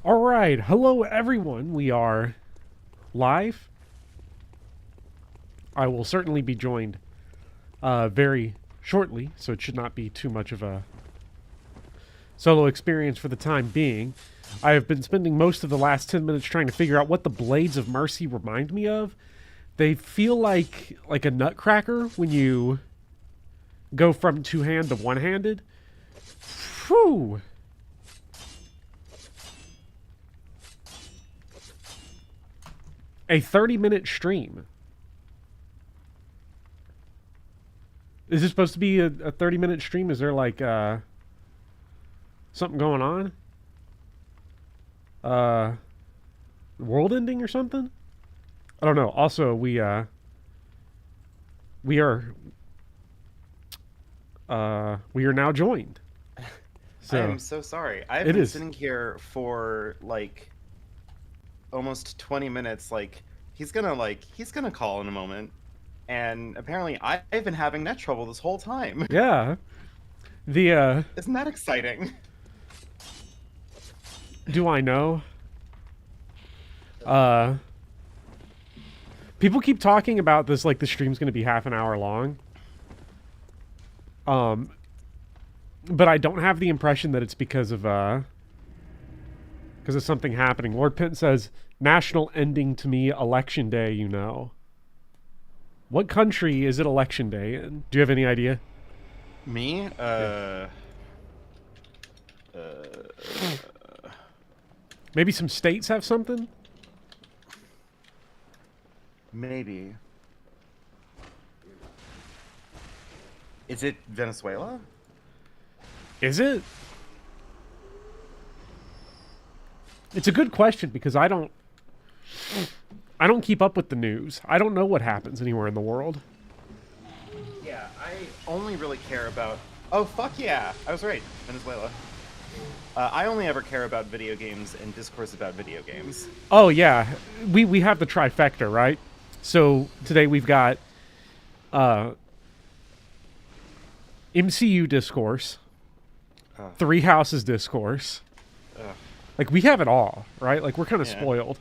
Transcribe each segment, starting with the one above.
All right, hello everyone. We are live. I will certainly be joined very shortly, so it should not be too much of a solo experience for the time being. I have been spending most of the last 10 minutes trying to figure out what the Blades of Mercy remind me of. They feel like a nutcracker when you go from two-hand to one-handed. Whew. A 30-minute stream. Is it supposed to be a 30-minute stream? Is there like something going on? World ending or something? I don't know. Also, we are now joined. So, I am so sorry. I've been sitting here for like almost 20 minutes. He's gonna call in a moment, and apparently I've been having net trouble this whole time. Yeah. Isn't that exciting? Do I know? People keep talking about this like the stream's gonna be half an hour long. But I don't have the impression that it's because of something happening. Lord Pent says, national ending to me, election day, you know. What country is it election day in? Do you have any idea? Me? Maybe some states have something? Maybe. Is it Venezuela? Is it? It's a good question because I don't keep up with the news. I don't know what happens anywhere in the world. Yeah, I only really care about... Oh, fuck yeah! I was right. Venezuela. I only ever care about video games and discourse about video games. Oh, yeah. We have the trifecta, right? So today we've got MCU discourse, Three Houses discourse. Like, we have it all, right? Like, we're kind of spoiled.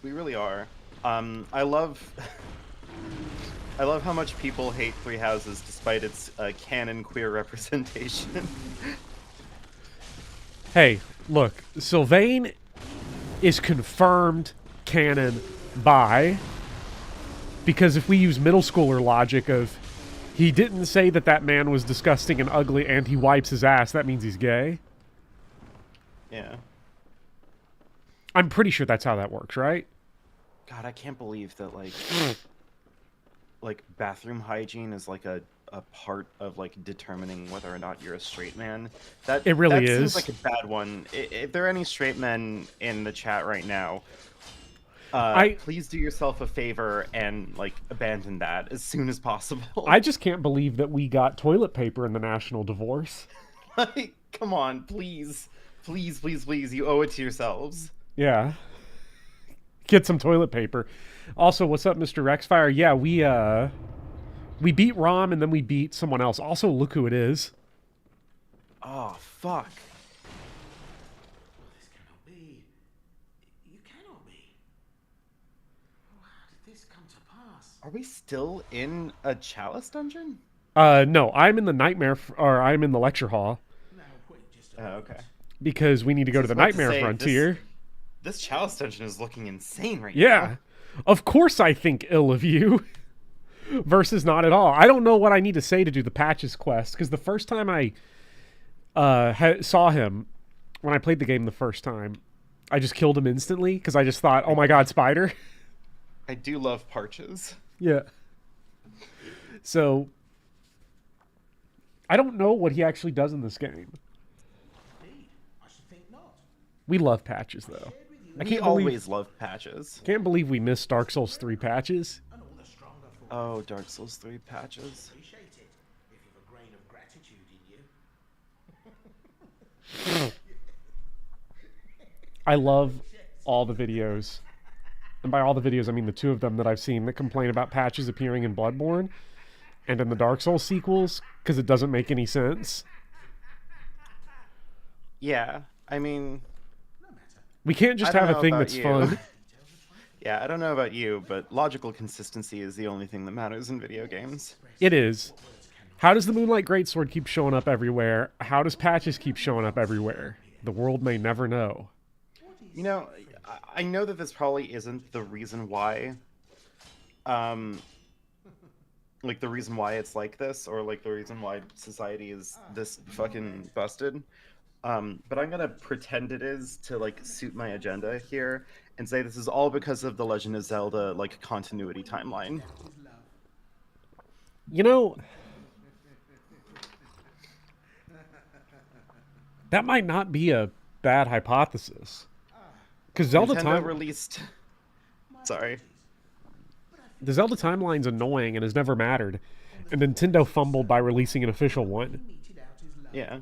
We really are. I love how much people hate Three Houses despite its canon queer representation. Hey, look, Sylvain is confirmed canon by, because if we use middle schooler logic of he didn't say that man was disgusting and ugly and he wipes his ass, that means he's gay. Yeah. I'm pretty sure that's how that works, right? God, I can't believe that, like bathroom hygiene is like a part of like determining whether or not you're a straight man. It really is. Seems like a bad one. If there are any straight men in the chat right now, please do yourself a favor and like abandon that as soon as possible. I just can't believe that we got toilet paper in the national divorce. Like, come on, please. Please, please, please. You owe it to yourselves. Yeah. Get some toilet paper. Also, what's up, Mr. Rexfire? Yeah, we beat Rom and then we beat someone else. Also, look who it is. Oh, fuck. This cannot be. You cannot be. How did this come to pass? Are we still in a chalice dungeon? No, I'm in the nightmare, or I'm in the lecture hall. No, wait, just okay. Because we need to go to the nightmare frontier. This chalice dungeon is looking insane right now. Yeah. Of course I think ill of you. Versus not at all. I don't know what I need to say to do the patches quest, because the first time I saw him, when I played the game the first time, I just killed him instantly, because I just thought, oh my god, spider. I do love parches. Yeah. So, I don't know what he actually does in this game. I should think not. We love patches, though. We always love patches. Can't believe we missed Dark Souls 3 patches. Oh, Dark Souls 3 patches. Appreciate it if you've a grain of gratitude in you. I love all the videos. And by all the videos, I mean the two of them that I've seen that complain about patches appearing in Bloodborne and in the Dark Souls sequels, because it doesn't make any sense. Yeah, I mean, we can't just have a thing that's fun. Yeah, I don't know about you, but logical consistency is the only thing that matters in video games. It is. How does the Moonlight Greatsword keep showing up everywhere? How does patches keep showing up everywhere? The world may never know. You know, I know that this probably isn't the reason why, like the reason why it's like this, or like the reason why society is this fucking busted. But I'm gonna pretend it is to like suit my agenda here and say this is all because of the Legend of Zelda like continuity timeline. You know, that might not be a bad hypothesis. Because Zelda released. Sorry. The Zelda timeline's annoying and has never mattered, and Nintendo fumbled by releasing an official one. Yeah.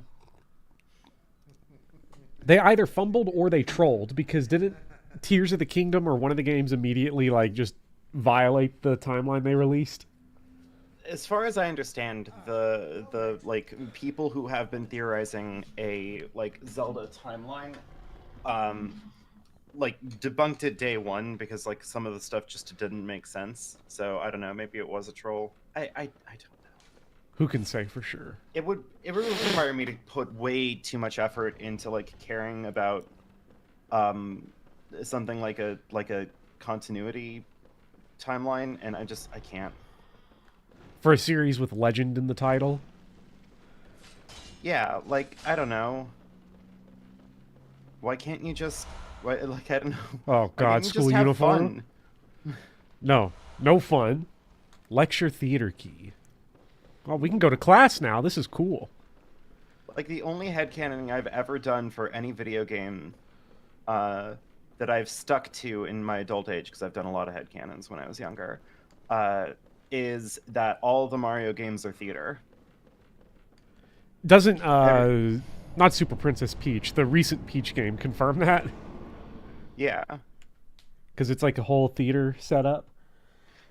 They either fumbled or they trolled, because didn't Tears of the Kingdom or one of the games immediately like just violate the timeline they released? As far as I understand, the like people who have been theorizing a like Zelda timeline, like debunked it day one because like some of the stuff just didn't make sense. So I don't know, maybe it was a troll. I don't know. Who can say for sure? It would require me to put way too much effort into like caring about something like a continuity timeline, and I can't. For a series with legend in the title? Yeah, like I don't know. Why can't you just like I don't know. Oh god, school uniform? No fun. Lecture theater key. Well, we can go to class now. This is cool. Like, the only headcanoning I've ever done for any video game that I've stuck to in my adult age, because I've done a lot of headcanons when I was younger, is that all the Mario games are theater. Doesn't, not Super Princess Peach, the recent Peach game confirm that? Yeah. Because it's like a whole theater setup?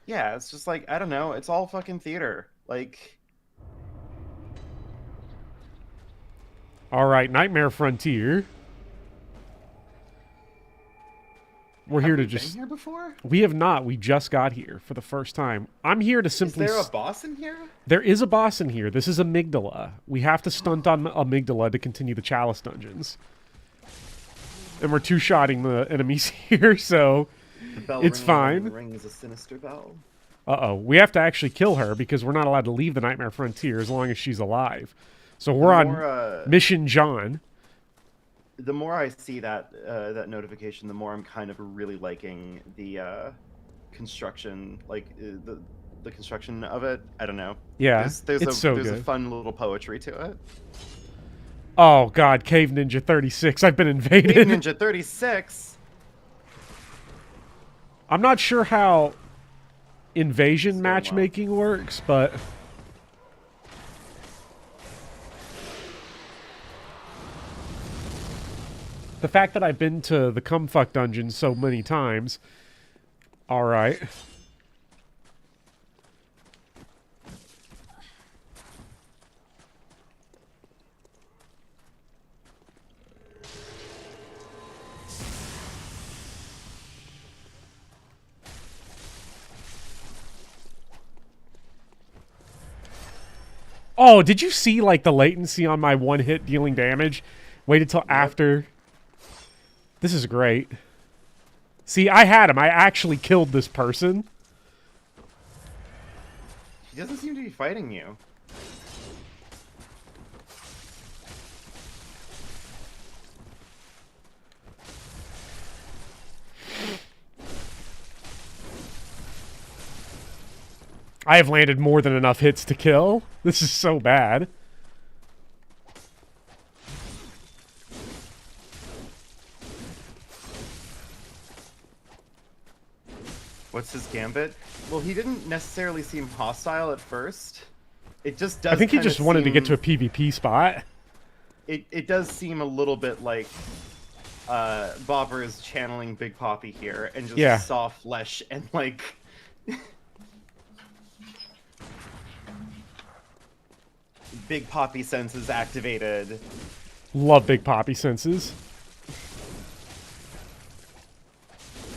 Yeah, it's just like, I don't know, it's all fucking theater. Like... Alright, Nightmare Frontier. We're here to just... Have we been here before? We have not. We just got here for the first time. I'm here to simply... Is there a boss in here? There is a boss in here. This is Amygdala. We have to stunt on Amygdala to continue the Chalice dungeons. And we're two-shotting the enemies here, so it's fine. Rings a sinister bell. Uh-oh. We have to actually kill her because we're not allowed to leave the Nightmare Frontier as long as she's alive. So we're on Mission John. The more I see that that notification, the more I'm kind of really liking the construction, like the construction of it. I don't know. Yeah, there's good. A fun little poetry to it. Oh god, Cave Ninja 36. I've been invaded. Cave Ninja 36. I'm not sure how invasion matchmaking works, but the fact that I've been to the Cumfuck dungeon so many times. Alright. Oh, did you see, like, the latency on my one hit dealing damage? Wait until after. This is great. See, I had him. I actually killed this person. He doesn't seem to be fighting you. I have landed more than enough hits to kill. This is so bad. What's his gambit? Well, he didn't necessarily seem hostile at first. It just does. I think he just wanted to get to a PvP spot. It does seem a little bit like Bobber is channeling Big Poppy here and just saw flesh and like. Big Poppy senses activated. Love Big Poppy senses.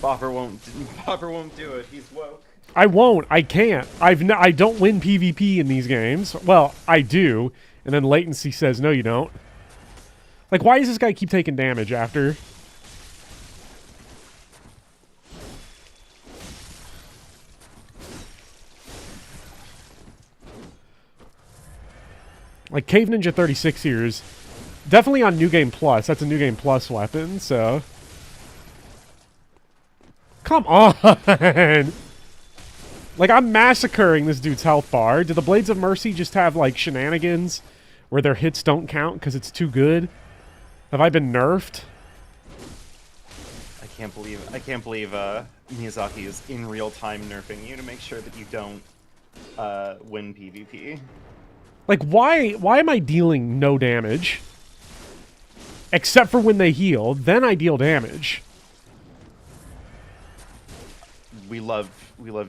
Bopper won't do it. He's woke. I won't. I can't. I don't win PvP in these games. Well, I do. And then latency says, no, you don't. Like, why does this guy keep taking damage after? Like, Cave Ninja 36 here is definitely on New Game Plus. That's a New Game Plus weapon, so... Come on! Like, I'm massacring this dude's health bar. Do the Blades of Mercy just have, like, shenanigans where their hits don't count because it's too good? Have I been nerfed? I can't believe Miyazaki is in real time nerfing you to make sure that you don't win PvP. Like, why am I dealing no damage? Except for when they heal, then I deal damage. We love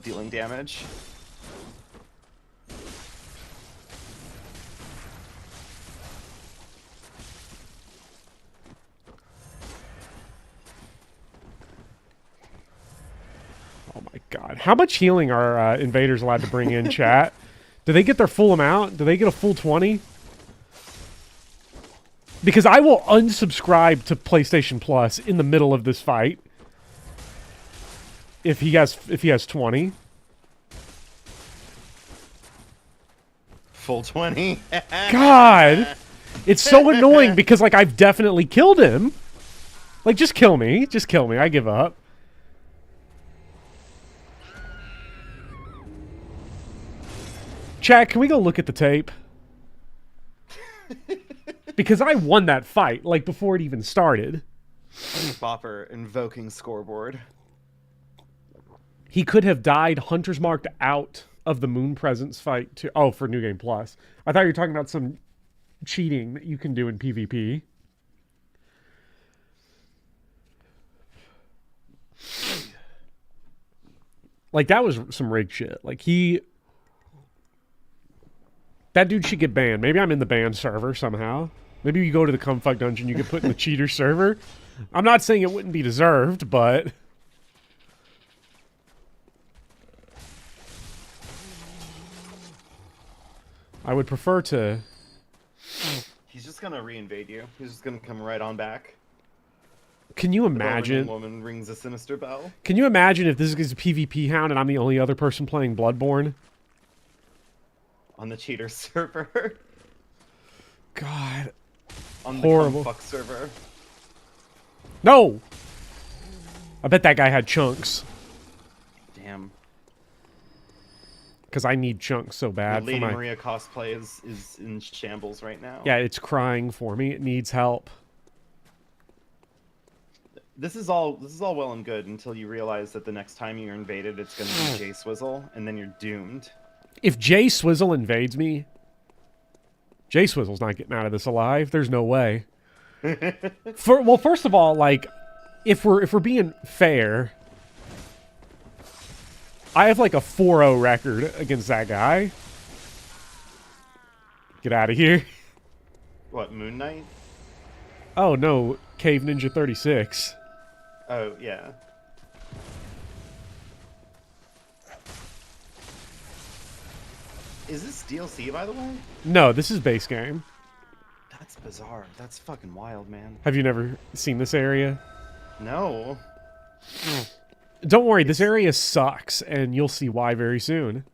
dealing damage. Oh my god. How much healing are invaders allowed to bring in, chat? Do they get their full amount? Do they get a full 20? Because I will unsubscribe to PlayStation Plus in the middle of this fight. If he has 20. Full 20. God. It's so annoying because, like, I've definitely killed him. Like, just kill me. Just kill me. I give up. Chat, can we go look at the tape? Because I won that fight, like, before it even started. Bopper invoking scoreboard. He could have died Hunter's Marked out of the Moon Presence fight too. Oh, for New Game Plus. I thought you were talking about some cheating that you can do in PvP. Like, that was some rigged shit. Like, that dude should get banned. Maybe I'm in the banned server somehow. Maybe you go to the Cumfuck dungeon, you get put in the cheater server. I'm not saying it wouldn't be deserved, but... I would prefer to... He's just gonna reinvade you. He's just gonna come right on back. Can you imagine? The woman rings a sinister bell. Can you imagine if this is a PvP hound and I'm the only other person playing Bloodborne? On the cheater server. God. On horrible. The Cumfuck server. No! I bet that guy had chunks. Damn. Because I need chunks so bad. Lady Maria cosplay is in shambles right now. Yeah, it's crying for me. It needs help. This is all well and good until you realize that the next time you're invaded, it's going to be Jay Swizzle, and then you're doomed. If Jay Swizzle invades me, Jay Swizzle's not getting out of this alive. There's no way. Well, first of all, like, if we're being fair, I have like a 4-0 record against that guy. Get out of here. What, Moon Knight? Oh no, Cave Ninja 36. Oh, yeah. Is this DLC, by the way? No, this is base game. That's bizarre. That's fucking wild, man. Have you never seen this area? No. Don't worry, this area sucks, and you'll see why very soon.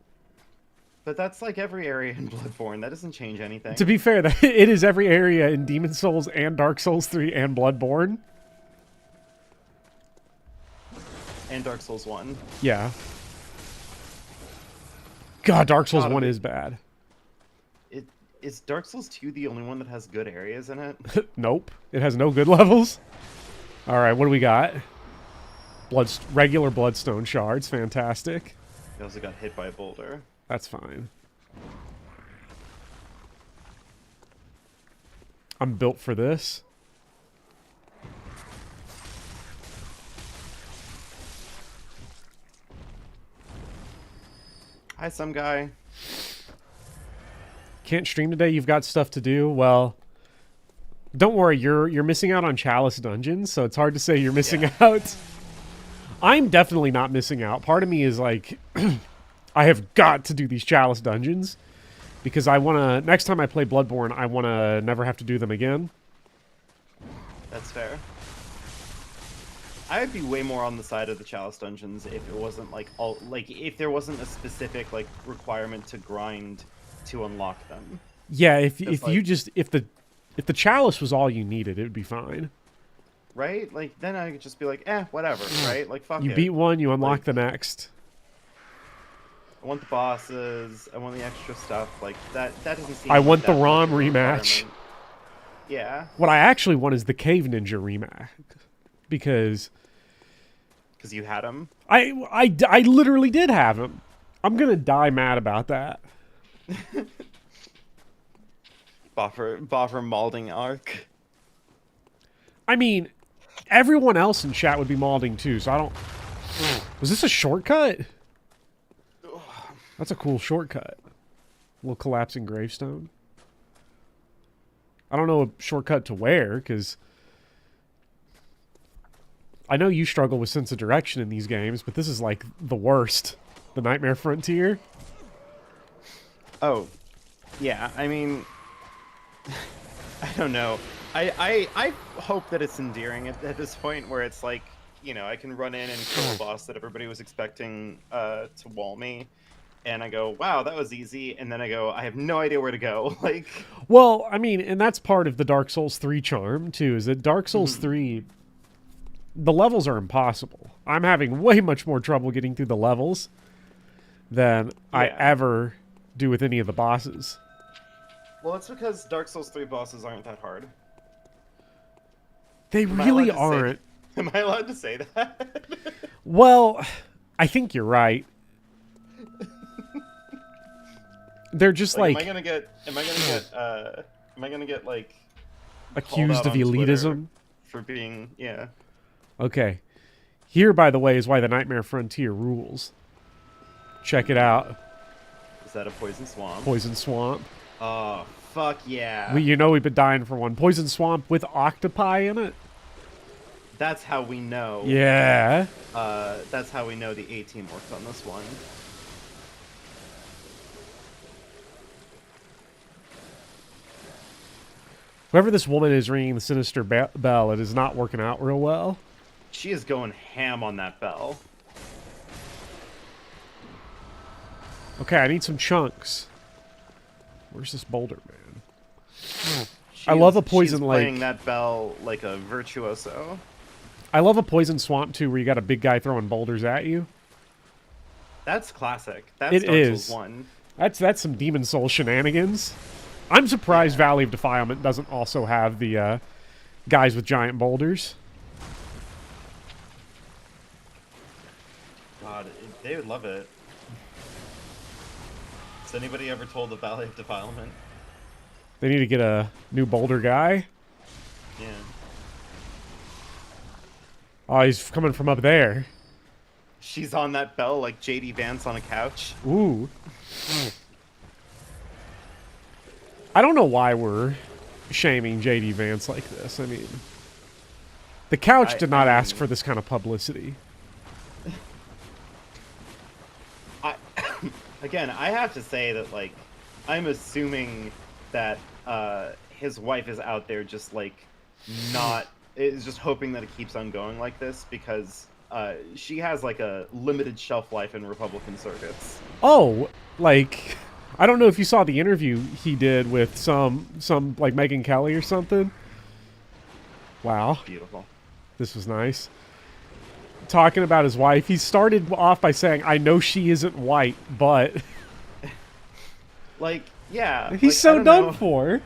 But that's like every area in Bloodborne. That doesn't change anything. To be fair, it is every area in Demon Souls and Dark Souls 3 and Bloodborne. And Dark Souls 1. Yeah. God, Dark Souls 1 is bad. Is Dark Souls 2 the only one that has good areas in it? Nope. It has no good levels. Alright, what do we got? Regular Bloodstone shards. Fantastic. He also got hit by a boulder. That's fine. I'm built for this. Hi, some guy. Can't stream today? You've got stuff to do? Well, Don't worry, you're missing out on Chalice dungeons, so it's hard to say you're missing out. I'm definitely not missing out. Part of me is like, I have got to do these Chalice dungeons because I want to. Next time I play Bloodborne, I want to never have to do them again. That's fair. I would be way more on the side of the Chalice dungeons if it wasn't like if there wasn't a specific like requirement to grind to unlock them. Yeah, if the Chalice was all you needed, it would be fine. Right? Like then I could just be like, whatever, right? Like fuck it. You beat one, you unlock the next. I want the bosses, I want the extra stuff, like that doesn't seem I like want the that ROM much of a rematch. requirement. Yeah. What I actually want is the Cave Ninja rematch. Because you had him? I literally did have him. I'm gonna die mad about that. Boffer Malding arc. I mean, everyone else in chat would be malding too, so I don't... Was this a shortcut? That's a cool shortcut. A little collapsing gravestone. I don't know a shortcut to where, because... I know you struggle with sense of direction in these games, but this is like the worst. The Nightmare Frontier. Oh, yeah. I mean, I don't know. I hope that it's endearing at this point where it's like, you know, I can run in and kill a boss that everybody was expecting to wall me, and I go, wow, that was easy, and then I go, I have no idea where to go. Like, well, I mean, and that's part of the Dark Souls 3 charm too, is that Dark Souls 3, the levels are impossible. I'm having way much more trouble getting through the levels than I ever do with any of the bosses. Well, it's because Dark Souls 3 bosses aren't that hard. They really aren't. Am I allowed to say that? Well, I think you're right. They're just like am I gonna get like accused of elitism for being Okay. Here, by the way, is why the Nightmare Frontier rules. Check it out. Is that a poison swamp? Poison swamp. Oh, fuck yeah. You know we've been dying for one. Poison swamp with octopi in it? That's how we know. Yeah. That's how we know the A-team worked on this one. Whoever this woman is ringing the sinister bell, it is not working out real well. She is going ham on that bell. Okay, I need some chunks. Where's this boulder, man? I love a poison lake. Playing that bell like a virtuoso. I love a poison swamp too, where you got a big guy throwing boulders at you. That's classic. That's Dark Souls 1. That's some Demon Soul shenanigans. I'm surprised Valley of Defilement doesn't also have the guys with giant boulders. God, they would love it. Has anybody ever told the Valley of Defilement? They need to get a new boulder guy. Yeah. Oh, he's coming from up there. She's on that bell like JD Vance on a couch. Ooh. I don't know why we're shaming JD Vance like this. I mean, the couch did not ask for this kind of publicity. Again, I have to say that, like, I'm assuming that his wife is out there just, like, is just hoping that it keeps on going like this because she has, like, a limited shelf life in Republican circuits. Oh, like... I don't know if you saw the interview he did with some like Megyn Kelly or something. Wow. Beautiful. This was nice. Talking about his wife, he started off by saying, I know she isn't white, but... like, yeah. He's so done for.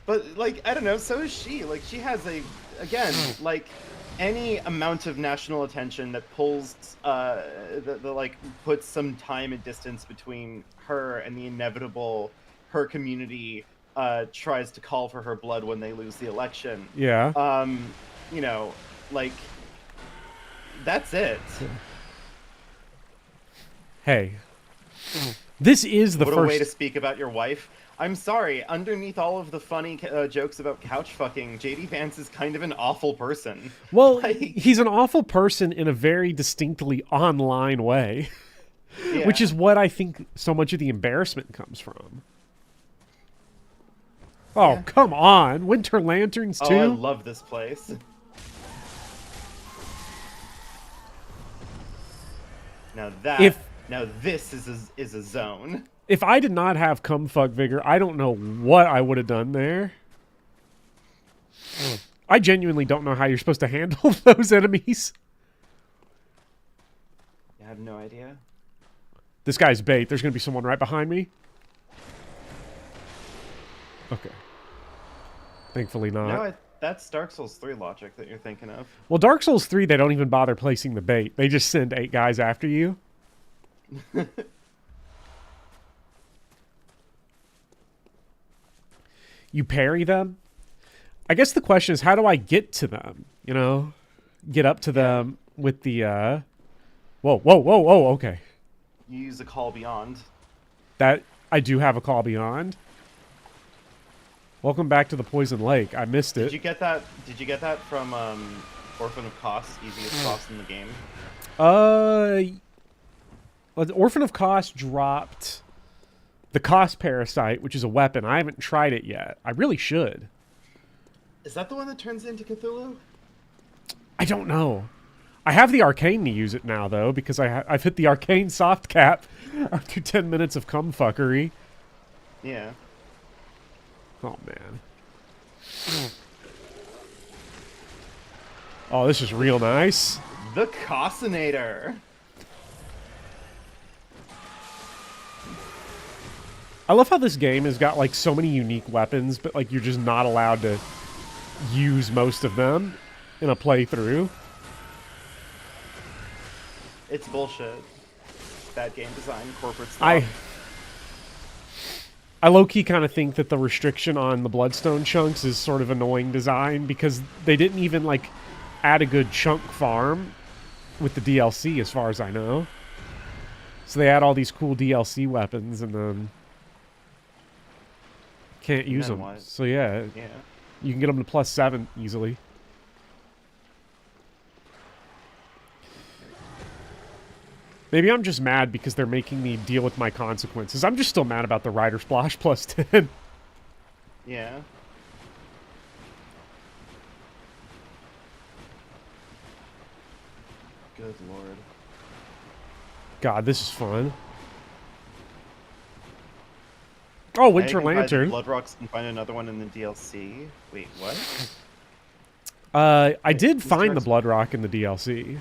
But, like, I don't know, so is she. Like, she has again, like... any amount of national attention that pulls, like, puts some time and distance between her and the inevitable, her community tries to call for her blood when they lose the election. Yeah. You know, like, that's it. Hey. This is the what first... a way to speak about your wife. I'm sorry. Underneath all of the funny jokes about couch fucking, JD Vance is kind of an awful person. Well, Like, he's an awful person in a very distinctly online way, yeah. which is what I think so much of the embarrassment comes from. Oh, Yeah. come on. Winter Lanterns, too? Oh, I love this place. Now this is a zone. If I did not have Cumfuck Vigor, I don't know what I would have done there. I genuinely don't know how you're supposed to handle those enemies. I have no idea. This guy's bait. There's going to be someone right behind me. Okay. Thankfully not. No, that's Dark Souls 3 logic that you're thinking of. Well, Dark Souls 3, they don't even bother placing the bait. They just send 8 guys after you. You parry them. I guess the question is, how do I get to them? You know? Get up to them with the, Whoa, okay. You use a call beyond. That, I do have a call beyond. Welcome back to the Poison Lake. I missed it. Did you get that from, Orphan of Kos, easiest boss in the game? Well, Orphan of Kos dropped the Kos Parasite, which is a weapon. I haven't tried it yet. I really should. Is that the one that turns into Cthulhu? I don't know. I have the Arcane to use it now, though, because I've hit the Arcane soft cap after 10 minutes of cumfuckery. Yeah. Oh, man. Oh, this is real nice. The Cosinator. I love how this game has got, like, so many unique weapons, but, like, you're just not allowed to use most of them in a playthrough. It's bullshit. Bad game design, corporate stuff. I low-key kind of think that the restriction on the Bloodstone chunks is sort of annoying design, because they didn't even, like, add a good chunk farm with the DLC, as far as I know. So they add all these cool DLC weapons, and then can't use them. What? So yeah, you can get them to +7 easily. Maybe I'm just mad because they're making me deal with my consequences. I'm just still mad about the Rider Splash +10. Yeah. Good lord. God, this is fun. Oh, Winter Lantern. Blood Rocks and find another one in the DLC. Wait, what? I did find the Blood Rock in the DLC.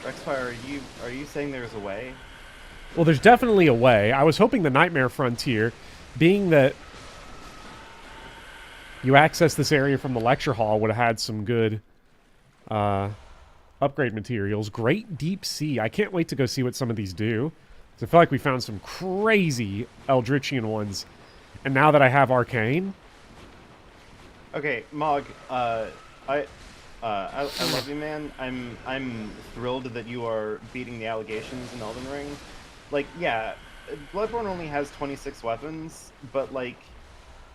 Rexfire, are you saying there's a way? Well, there's definitely a way. I was hoping the Nightmare Frontier, being that you access this area from the lecture hall, would have had some good upgrade materials. Great Deep Sea. I can't wait to go see what some of these do. I feel like we found some crazy Eldritchian ones. And now that I have Arcane... Okay, Mog, I love you, man. I'm thrilled that you are beating the allegations in Elden Ring. Like, yeah, Bloodborne only has 26 weapons, but, like,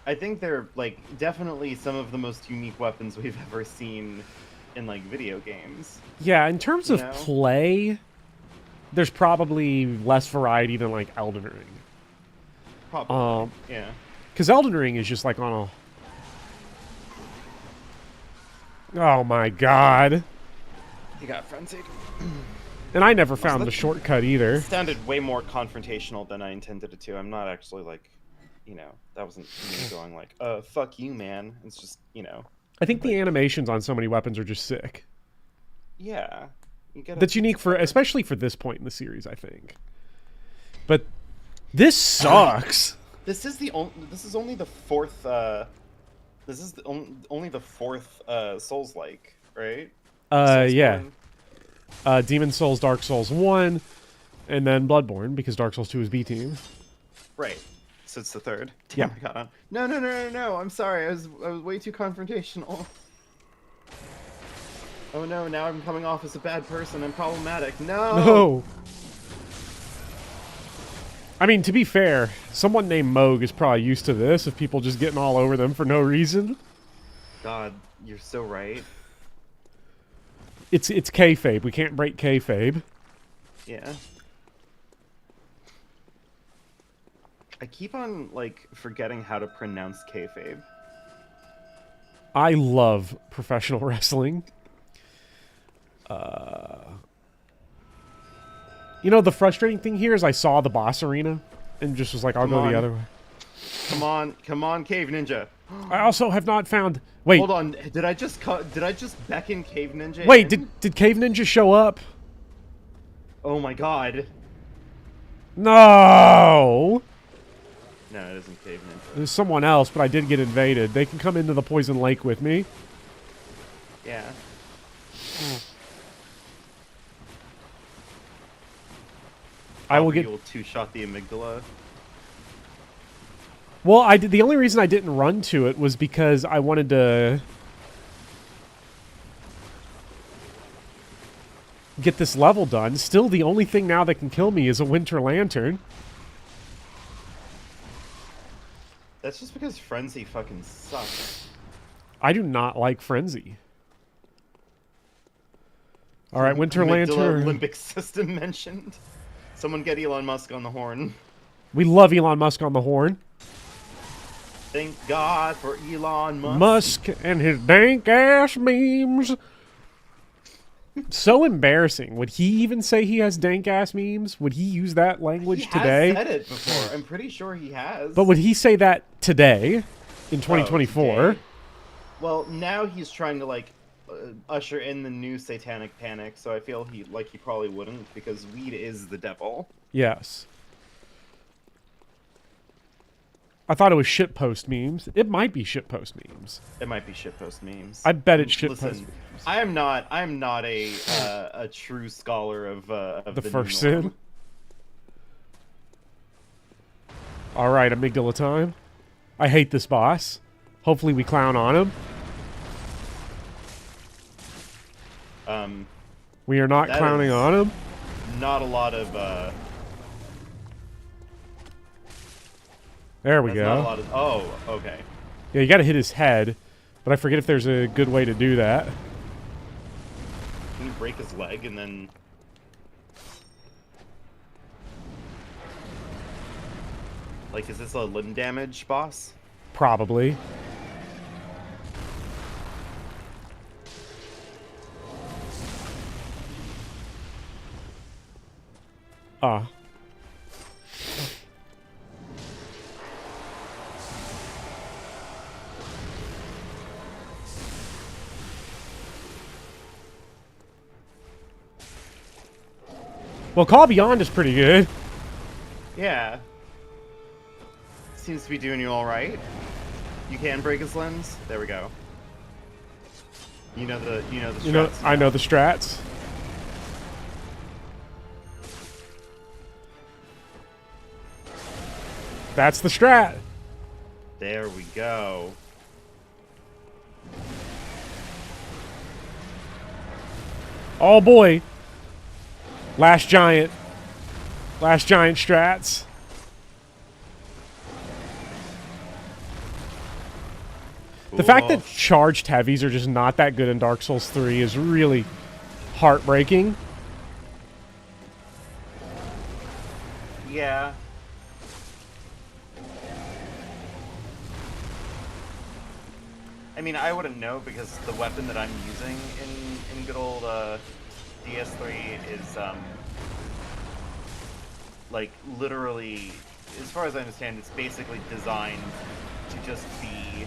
I think they're, like, definitely some of the most unique weapons we've ever seen in, like, video games. Yeah, in terms of play, there's probably less variety than, like, Elden Ring. Probably, yeah. Because Elden Ring is just, like, on a... Oh, my God. You got frenzied. And I never found the shortcut either. It sounded way more confrontational than I intended it to. I'm not actually, like, you know, that wasn't me going, like, fuck you, man. It's just, you know. I think the animations on so many weapons are just sick. Yeah. That's unique for, especially for this point in the series, I think. But this sucks. This is only the fourth, only the fourth, Souls-like, right? Yeah. Demon Souls, Dark Souls 1, and then Bloodborne, because Dark Souls 2 is B-Team. Right. So it's the third. Damn, I got on. No, I'm sorry. I was way too confrontational. Oh no, now I'm coming off as a bad person. I'm problematic. No! I mean, to be fair, someone named Moog is probably used to this, of people just getting all over them for no reason. God, you're so right. It's kayfabe. We can't break kayfabe. Yeah. I keep on, like, forgetting how to pronounce kayfabe. I love professional wrestling. You know, the frustrating thing here is I saw the boss arena and just was like, I'll go the other way. Come on, Cave Ninja. I also have not found... Wait. Hold on. Did I just beckon Cave Ninja Wait, in? did Cave Ninja show up? Oh my god. No! No, it isn't Cave Ninja. There's someone else, but I did get invaded. They can come into the Poison Lake with me. Yeah. I will get... You will two-shot the amygdala. Well, I did. The only reason I didn't run to it was because I wanted to get this level done. Still, the only thing now that can kill me is a Winter Lantern. That's just because Frenzy fucking sucks. I do not like Frenzy. All right, Winter Lantern. Olympic system mentioned. Someone get Elon Musk on the horn. We love Elon Musk on the horn. Thank God for Elon Musk. Musk and his dank ass memes. So embarrassing. Would he even say he has dank ass memes? Would he use that language today? He has said it before. I'm pretty sure he has. But would he say that today, in 2024? Today? Well, now he's trying to like usher in the new satanic panic. So I feel he probably wouldn't, because weed is the devil. Yes. I thought it was shitpost memes. It might be shitpost memes. It might be shitpost memes. I bet it's shitpost memes. I am not a true scholar of the first sin. All right, amygdala time. I hate this boss. Hopefully we clown on him. We are not clowning on him. Not a lot of. There we go. Not a lot of, oh, okay. Yeah, you got to hit his head, but I forget if there's a good way to do that. Can you break his leg and then? Like, is this a limb damage boss? Probably. Ah. Well, Call Beyond is pretty good. Yeah. Seems to be doing you all right. You can break his limbs. There we go. You know the strats. I know the strats. That's the strat. There we go. Oh boy. Last giant strats. The fact that charged heavies are just not that good in Dark Souls 3 is really heartbreaking. Yeah. I mean, I wouldn't know, because the weapon that I'm using in good old DS3 is like literally, as far as I understand, it's basically designed to just be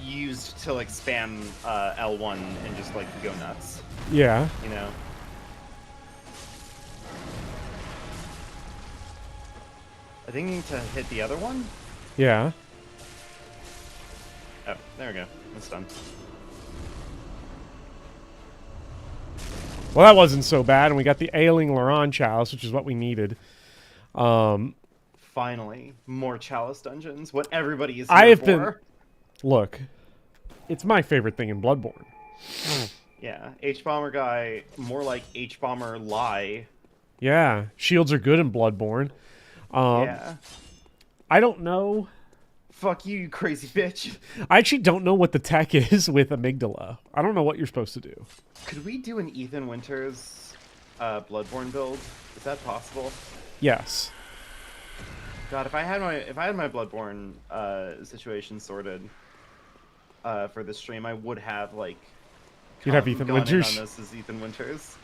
used to like spam L1 and just like go nuts. Yeah. You know. I think you need to hit the other one. Yeah. Oh, there we go. That's done. Well, that wasn't so bad, and we got the Ailing Laron Chalice, which is what we needed. Finally, more Chalice dungeons. What everybody is here for. Look, it's my favorite thing in Bloodborne. Yeah, H-Bomber guy, more like H-Bomber Lie. Yeah, shields are good in Bloodborne. Yeah. I don't know. Fuck you, you crazy bitch. I actually don't know what the tech is with amygdala. I don't know what you're supposed to do. Could we do an Ethan Winters Bloodborne build? Is that possible? Yes. God, if I had my Bloodborne situation sorted for the stream, I would have like you'd have Ethan gone Winters. in on this as Ethan Winters.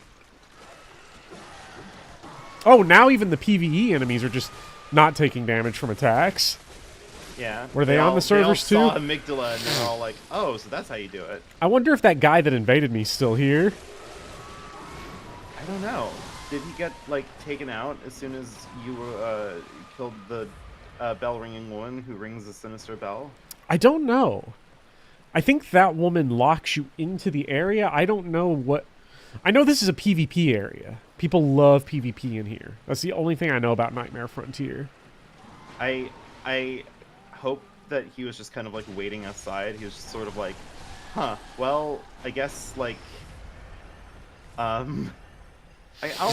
Oh, now even the PvE enemies are just not taking damage from attacks. Yeah. Were they on the servers they all too? saw amygdala and they're all like, "Oh, so that's how you do it." I wonder if that guy that invaded me is still here. I don't know. Did he get like taken out as soon as you killed the bell-ringing woman who rings a sinister bell? I don't know. I think that woman locks you into the area. I don't know what... I know this is a PvP area. People love PvP in here. That's the only thing I know about Nightmare Frontier. I hope that he was just kind of like waiting outside. He was just sort of like, huh, well, I guess like, I'll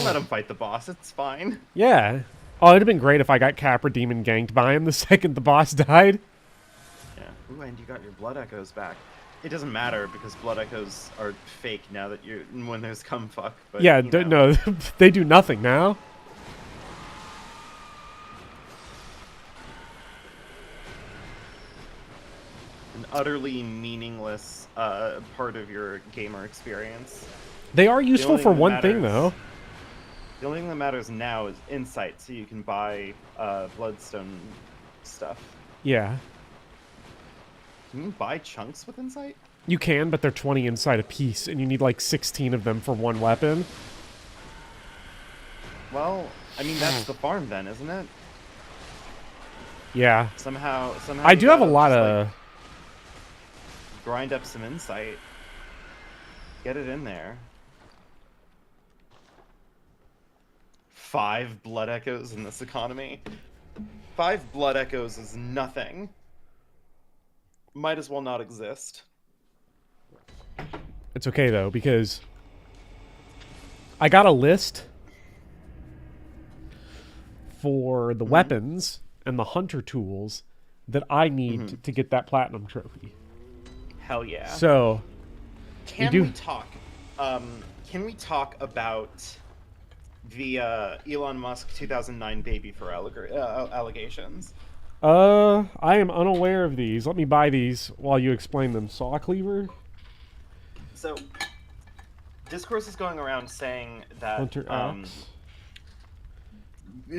let him fight the boss. It's fine. Yeah. Oh, it'd have been great if I got Capra Demon ganked by him the second the boss died. Yeah. Ooh, and you got your blood echoes back. It doesn't matter because blood echoes are fake now that when there's cum fuck. But, yeah, no, they do nothing now. An utterly meaningless part of your gamer experience. They are useful for one thing, though. The only thing that matters now is insight, so you can buy bloodstone stuff. Yeah. Can you buy chunks with insight? You can, but they're 20 insight a piece, and you need like 16 of them for one weapon. Well, I mean, that's the farm then, isn't it? Yeah. Somehow I do have a lot of... Like, grind up some insight. Get it in there. 5 blood echoes in this economy. 5 blood echoes is nothing. Might as well not exist. It's okay, though, because I got a list for the weapons and the hunter tools that I need to get that platinum trophy. Hell yeah. So, can we talk? Can we talk about the Elon Musk 2009 baby for allegations? I am unaware of these. Let me buy these while you explain them. Saw cleaver? So, discourse is going around saying that Hunter Axe.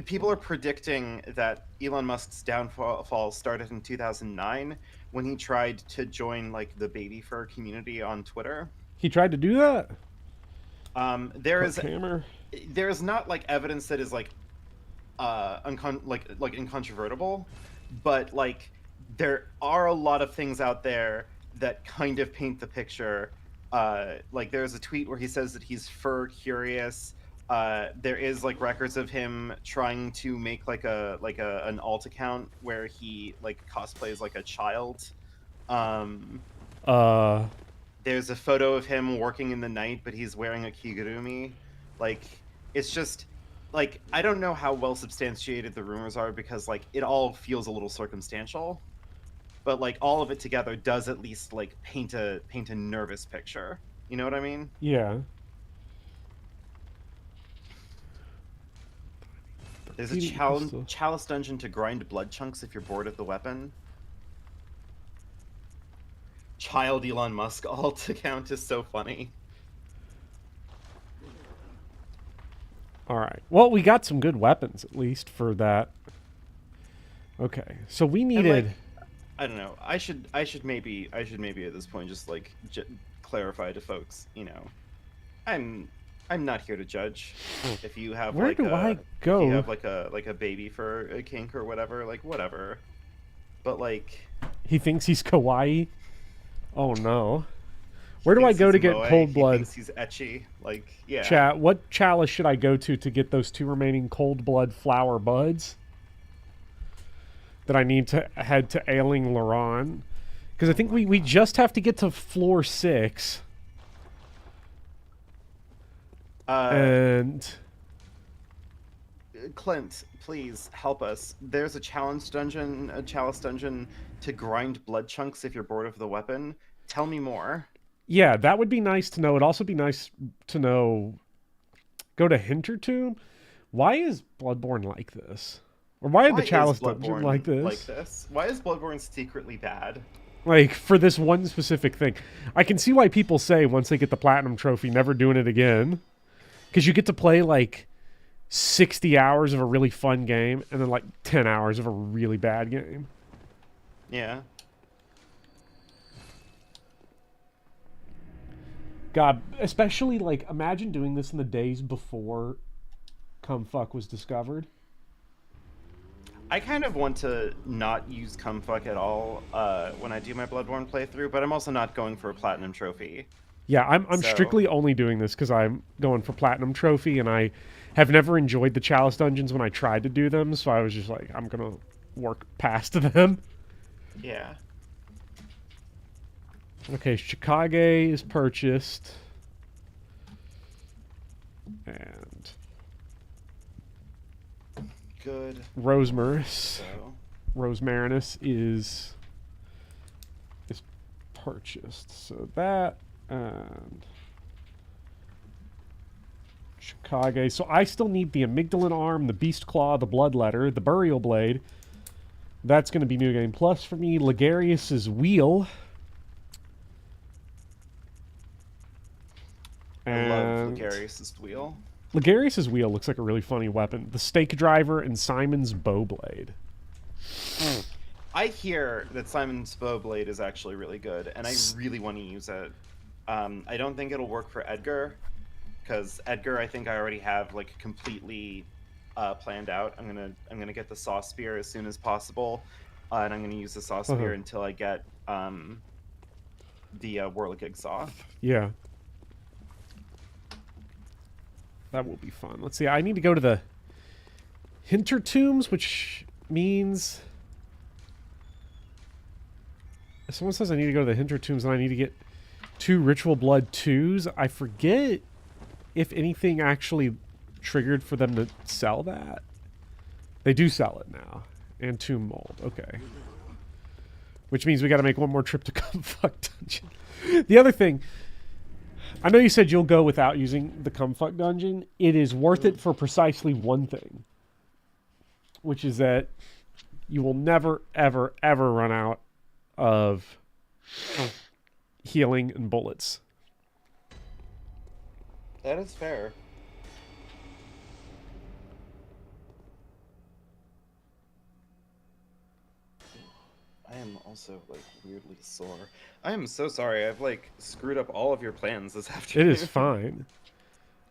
People are predicting that Elon Musk's downfall started in 2009 when he tried to join like the baby fur community on Twitter. He tried to do that? There is not like evidence that is like incontrovertible, but like there are a lot of things out there that kind of paint the picture. Like there's a tweet where he says that he's fur curious. There is like records of him trying to make like an alt account where he like cosplays like a child. There's a photo of him working in the night, but he's wearing a kigurumi. Like it's just like I don't know how well substantiated the rumors are because like it all feels a little circumstantial. But like all of it together does at least like paint a nervous picture. You know what I mean? Yeah. There's a chalice dungeon to grind blood chunks if you're bored of the weapon. Child Elon Musk alt account is so funny. Alright. Well, we got some good weapons, at least, for that. Okay. So we needed... Like, I don't know. I should maybe at this point just like clarify to folks, you know, I'm not here to judge. If you have Where like do I go? If you have like a baby for a kink or whatever, like whatever. But like he thinks he's kawaii. Oh no. Where do I go to get cold blood? He thinks he's etchy. Like yeah. Chat, what chalice should I go to get those 2 remaining cold blood flower buds? That I need to head to Ailing Laron. Because I think we just have to get to floor 6. And Clint, please help us. There's a challenge dungeon, a chalice dungeon to grind blood chunks if you're bored of the weapon. Tell me more. Yeah, that would be nice to know. It'd also be nice to know. Go to Hintertomb. Why is Bloodborne like this? Or why the Chalice Dungeon like this? Why is Bloodborne secretly bad? Like, for this one specific thing. I can see why people say once they get the Platinum Trophy, never doing it again. Because you get to play, like, 60 hours of a really fun game, and then, like, 10 hours of a really bad game. Yeah. God, especially, like, imagine doing this in the days before Cumfuck was discovered. I kind of want to not use Cumfuck at all when I do my Bloodborne playthrough, but I'm also not going for a Platinum Trophy. Yeah, I'm strictly only doing this because I'm going for Platinum Trophy, and I have never enjoyed the Chalice Dungeons when I tried to do them, so I was just like, I'm going to work past them. Yeah. Okay, Chicago is purchased. And... Good. Rosemarinus is purchased. So that and Chicago. So I still need the Amygdalin Arm, the Beast Claw, the Blood Letter, the Burial Blade. That's going to be New Game Plus for me. Ligarius's Wheel. I love Ligarius's Wheel. Ligarius's Wheel looks like a really funny weapon. The Stake Driver and Simon's Bowblade. I hear that Simon's Bowblade is actually really good, and I really want to use it. I don't think it'll work for Edgar, because Edgar, I think I already have like completely planned out. I'm gonna get the Saw Spear as soon as possible, and I'm gonna use the Saw Spear until I get the Whirligig Saw. Yeah. That will be fun. Let's see. I need to go to the Hintertombs, which means... Someone says I need to go to the Hintertombs and I need to get 2 Ritual Blood 2s. I forget if anything actually triggered for them to sell that. They do sell it now. And Tomb Mold. Okay. Which means we got to make one more trip to Cumfuck Dungeon. The other thing... I know you said you'll go without using the Cumfuck Dungeon. It is worth it for precisely one thing. Which is that you will never, ever, ever run out of healing and bullets. That is fair. I am also, like, weirdly sore. I am so sorry. I've, like, screwed up all of your plans this afternoon. It is fine.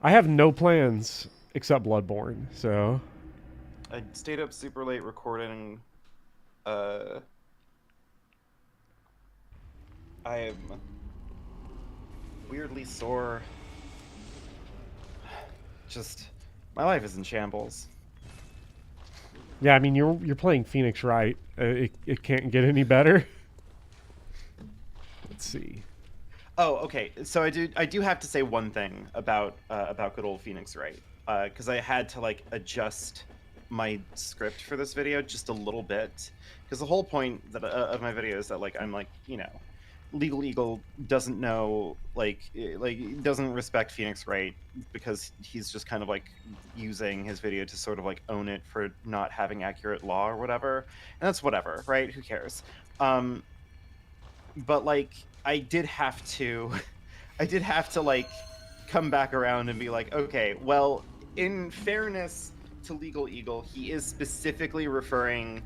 I have no plans except Bloodborne, so... I stayed up super late recording. I am weirdly sore. Just, my life is in shambles. Yeah, I mean, you're playing Phoenix Wright. It can't get any better. Let's see. Oh, okay. So I do have to say one thing about good old Phoenix Wright, because I had to like adjust my script for this video just a little bit, because the whole point of my video is that like I'm like, you know, Legal Eagle doesn't know like doesn't respect Phoenix Wright because he's just kind of like using his video to sort of like own it for not having accurate law or whatever, and that's whatever, right? Who cares? But like I did have to like come back around and be like, okay, well, in fairness to Legal Eagle, he is specifically referring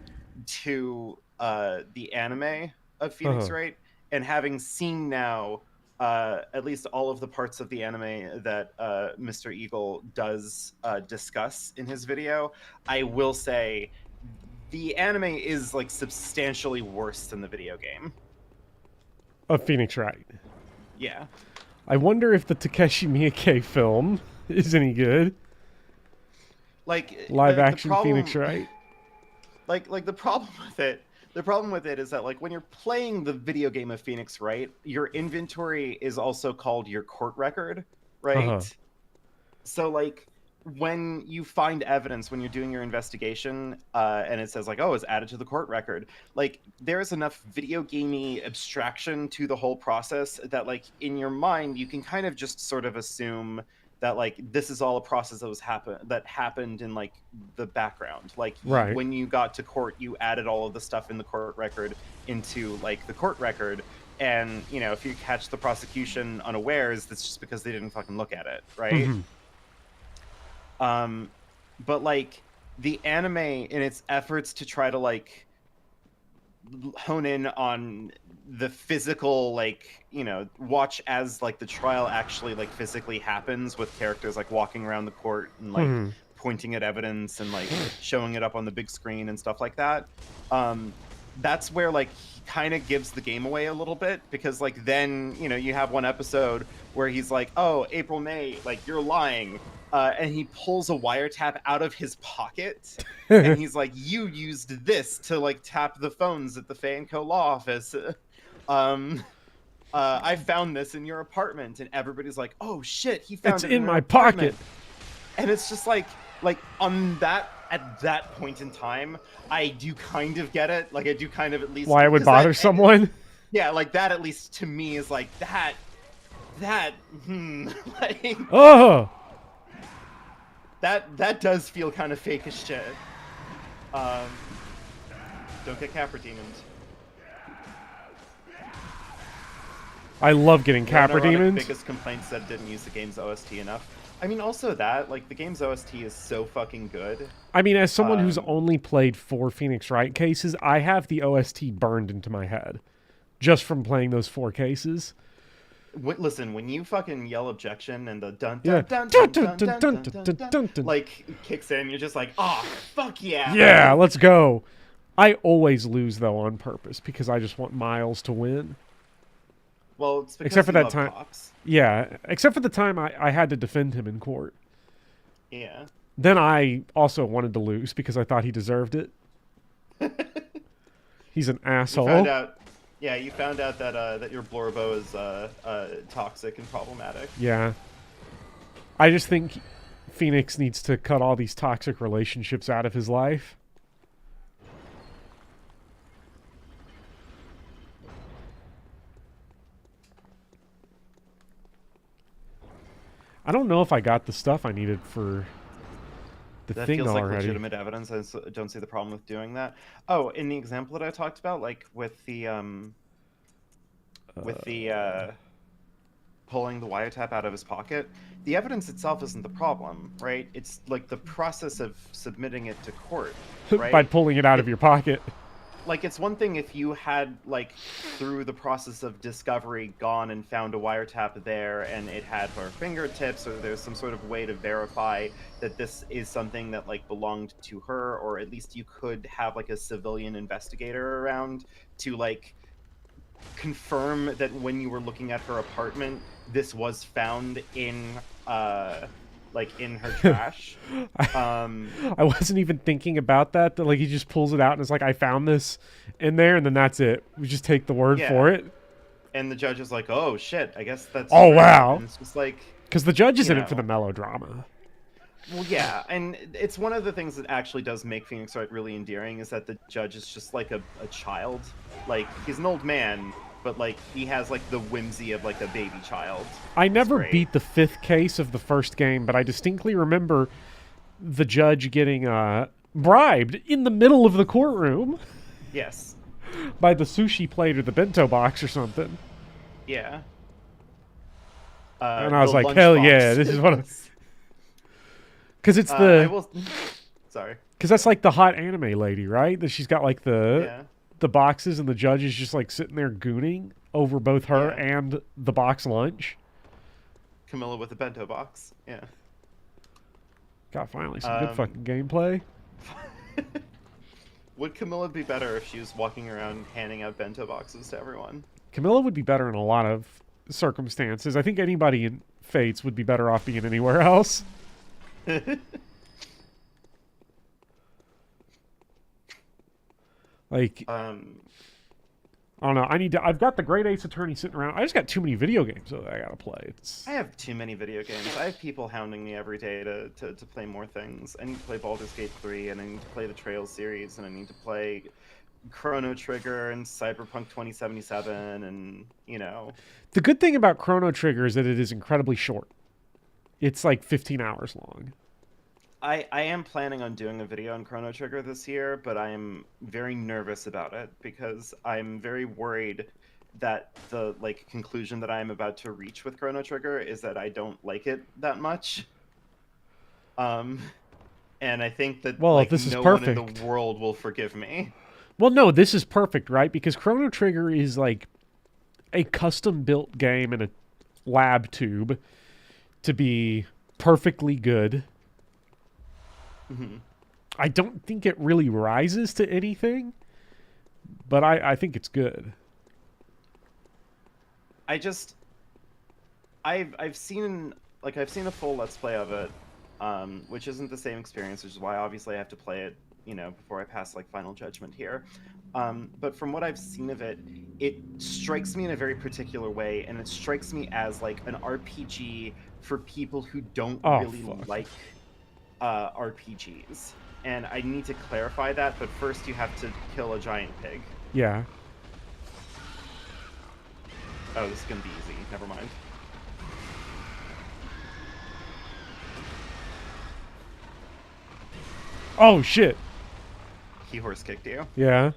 to the anime of Phoenix Wright. And having seen now at least all of the parts of the anime that Mr. Eagle does discuss in his video, I will say the anime is like substantially worse than the video game. Of Phoenix Wright. Yeah. I wonder if the Takeshi Miike film is any good. Like live action Phoenix Wright. Like the problem with it. The problem with it is that, like, when you're playing the video game of Phoenix Wright, your inventory is also called your court record, right? So, like, when you find evidence, when you're doing your investigation, and it says like, oh, it's added to the court record, like there's enough video gamey abstraction to the whole process that like in your mind you can kind of just sort of assume that like this is all a process that happened in like the background. Like Right. when you got to court, you added all of the stuff in the court record into like the court record. And you know, if you catch the prosecution unawares, that's just because they didn't fucking look at it, right? Mm-hmm. But like the anime in its efforts to try to like hone in on the physical, like, you know, watch as like the trial actually like physically happens with characters like walking around the court and like pointing at evidence and like showing it up on the big screen and stuff like that. That's where like he kind of gives the game away a little bit, because like then, you know, you have one episode where he's like, oh, April May, like you're lying. And he pulls a wiretap out of his pocket, and he's like, "You used this to like tap the phones at the Fay & Co. law office. I found this in your apartment," and everybody's like, "Oh shit, he found it in my apartment." pocket. And it's just like on that at that point in time, I do kind of get it. Like I do kind of at least why it would bother someone. Yeah, like that at least to me is like that. Like. Oh. That does feel kind of fake as shit. Don't get Capra demoned. I love getting Capra demoned. Biggest complaints that didn't use the game's OST enough. I mean, also that, like, the game's OST is so fucking good. I mean, as someone who's only played 4 Phoenix Wright cases, I have the OST burned into my head just from playing those 4 cases. Listen, when you fucking yell objection and the dun Yeah. dun dun dun dun dun dun dun dun like kicks in, you're just like, oh fuck yeah. Yeah, let's go. I always lose though on purpose because I just want Miles to win. Well, it's because except for you that love time. cops. Yeah, except for the time I had to defend him in court. Yeah. Then I also wanted to lose because I thought he deserved it. He's an asshole. You found out that your Blorbo is toxic and problematic. Yeah. I just think Phoenix needs to cut all these toxic relationships out of his life. I don't know if I got the stuff I needed for the that thing feels already. Like legitimate evidence. I don't see the problem with doing that. Oh, in the example that I talked about, like with the pulling the wiretap out of his pocket, the evidence itself isn't the problem, right? It's like the process of submitting it to court, right? By pulling it out of your pocket. Like, it's one thing if you had, like, through the process of discovery, gone and found a wiretap there and it had her fingertips, or there's some sort of way to verify that this is something that, like, belonged to her, or at least you could have, like, a civilian investigator around to, like, confirm that when you were looking at her apartment, this was found in, like, in her trash. I wasn't even thinking about that. Like, he just pulls it out and is like, I found this in there, and then that's it. We just take the word for it. And the judge is like, oh, shit, I guess that's Oh, true. wow. And it's just like... Because the judge is in it for the melodrama. Well, yeah, and it's one of the things that actually does make Phoenix Wright really endearing is that the judge is just like a child. Like, he's an old man, but, like, he has, like, the whimsy of, like, a baby child. I never beat the 5th case of the first game, but I distinctly remember the judge getting bribed in the middle of the courtroom. Yes. By the sushi plate or the bento box or something. Yeah. And I was like, hell yeah, this is what I'm... Because it's the... Sorry. Because that's, like, the hot anime lady, right? That she's got, like, the boxes, and the judge is just like sitting there gooning over both her and the box lunch. Camilla with the bento box. Yeah. Got finally some good fucking gameplay. Would Camilla be better if she was walking around handing out bento boxes to everyone? Camilla would be better in a lot of circumstances. I think anybody in Fates would be better off being anywhere else. Like, I don't know. I've got the Great Ace Attorney sitting around. I just got too many video games that I gotta play. I have too many video games. I have people hounding me every day to play more things. I need to play Baldur's Gate 3, and I need to play the Trails series, and I need to play Chrono Trigger and Cyberpunk 2077, and, you know. The good thing about Chrono Trigger is that it is incredibly short. It's like 15 hours long. I am planning on doing a video on Chrono Trigger this year, but I am very nervous about it because I'm very worried that the conclusion that I'm about to reach with Chrono Trigger is that I don't like it that much. And I think that this is no perfect. one in the world will forgive me. Well, no, this is perfect, right? Because Chrono Trigger is like a custom-built game in a lab tube to be perfectly good. Mm-hmm. I don't think it really rises to anything, but I think it's good. I've seen a full Let's Play of it, which isn't the same experience, which is why obviously I have to play it, before I pass final judgment here. But from what I've seen of it, it strikes me in a very particular way, and it strikes me as an RPG for people who don't really like RPGs. And I need to clarify that, but first you have to kill a giant pig. Yeah. Oh, this is gonna be easy. Never mind. Oh, shit. He horse kicked you. Yeah.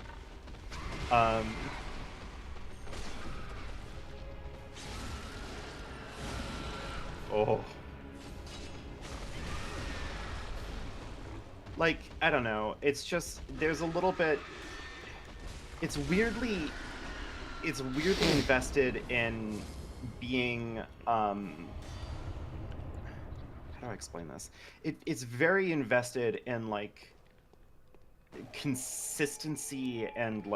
Oh. I don't know. It's just, there's a little bit... It's weirdly invested in being, how do I explain this? It's very invested in, consistency and,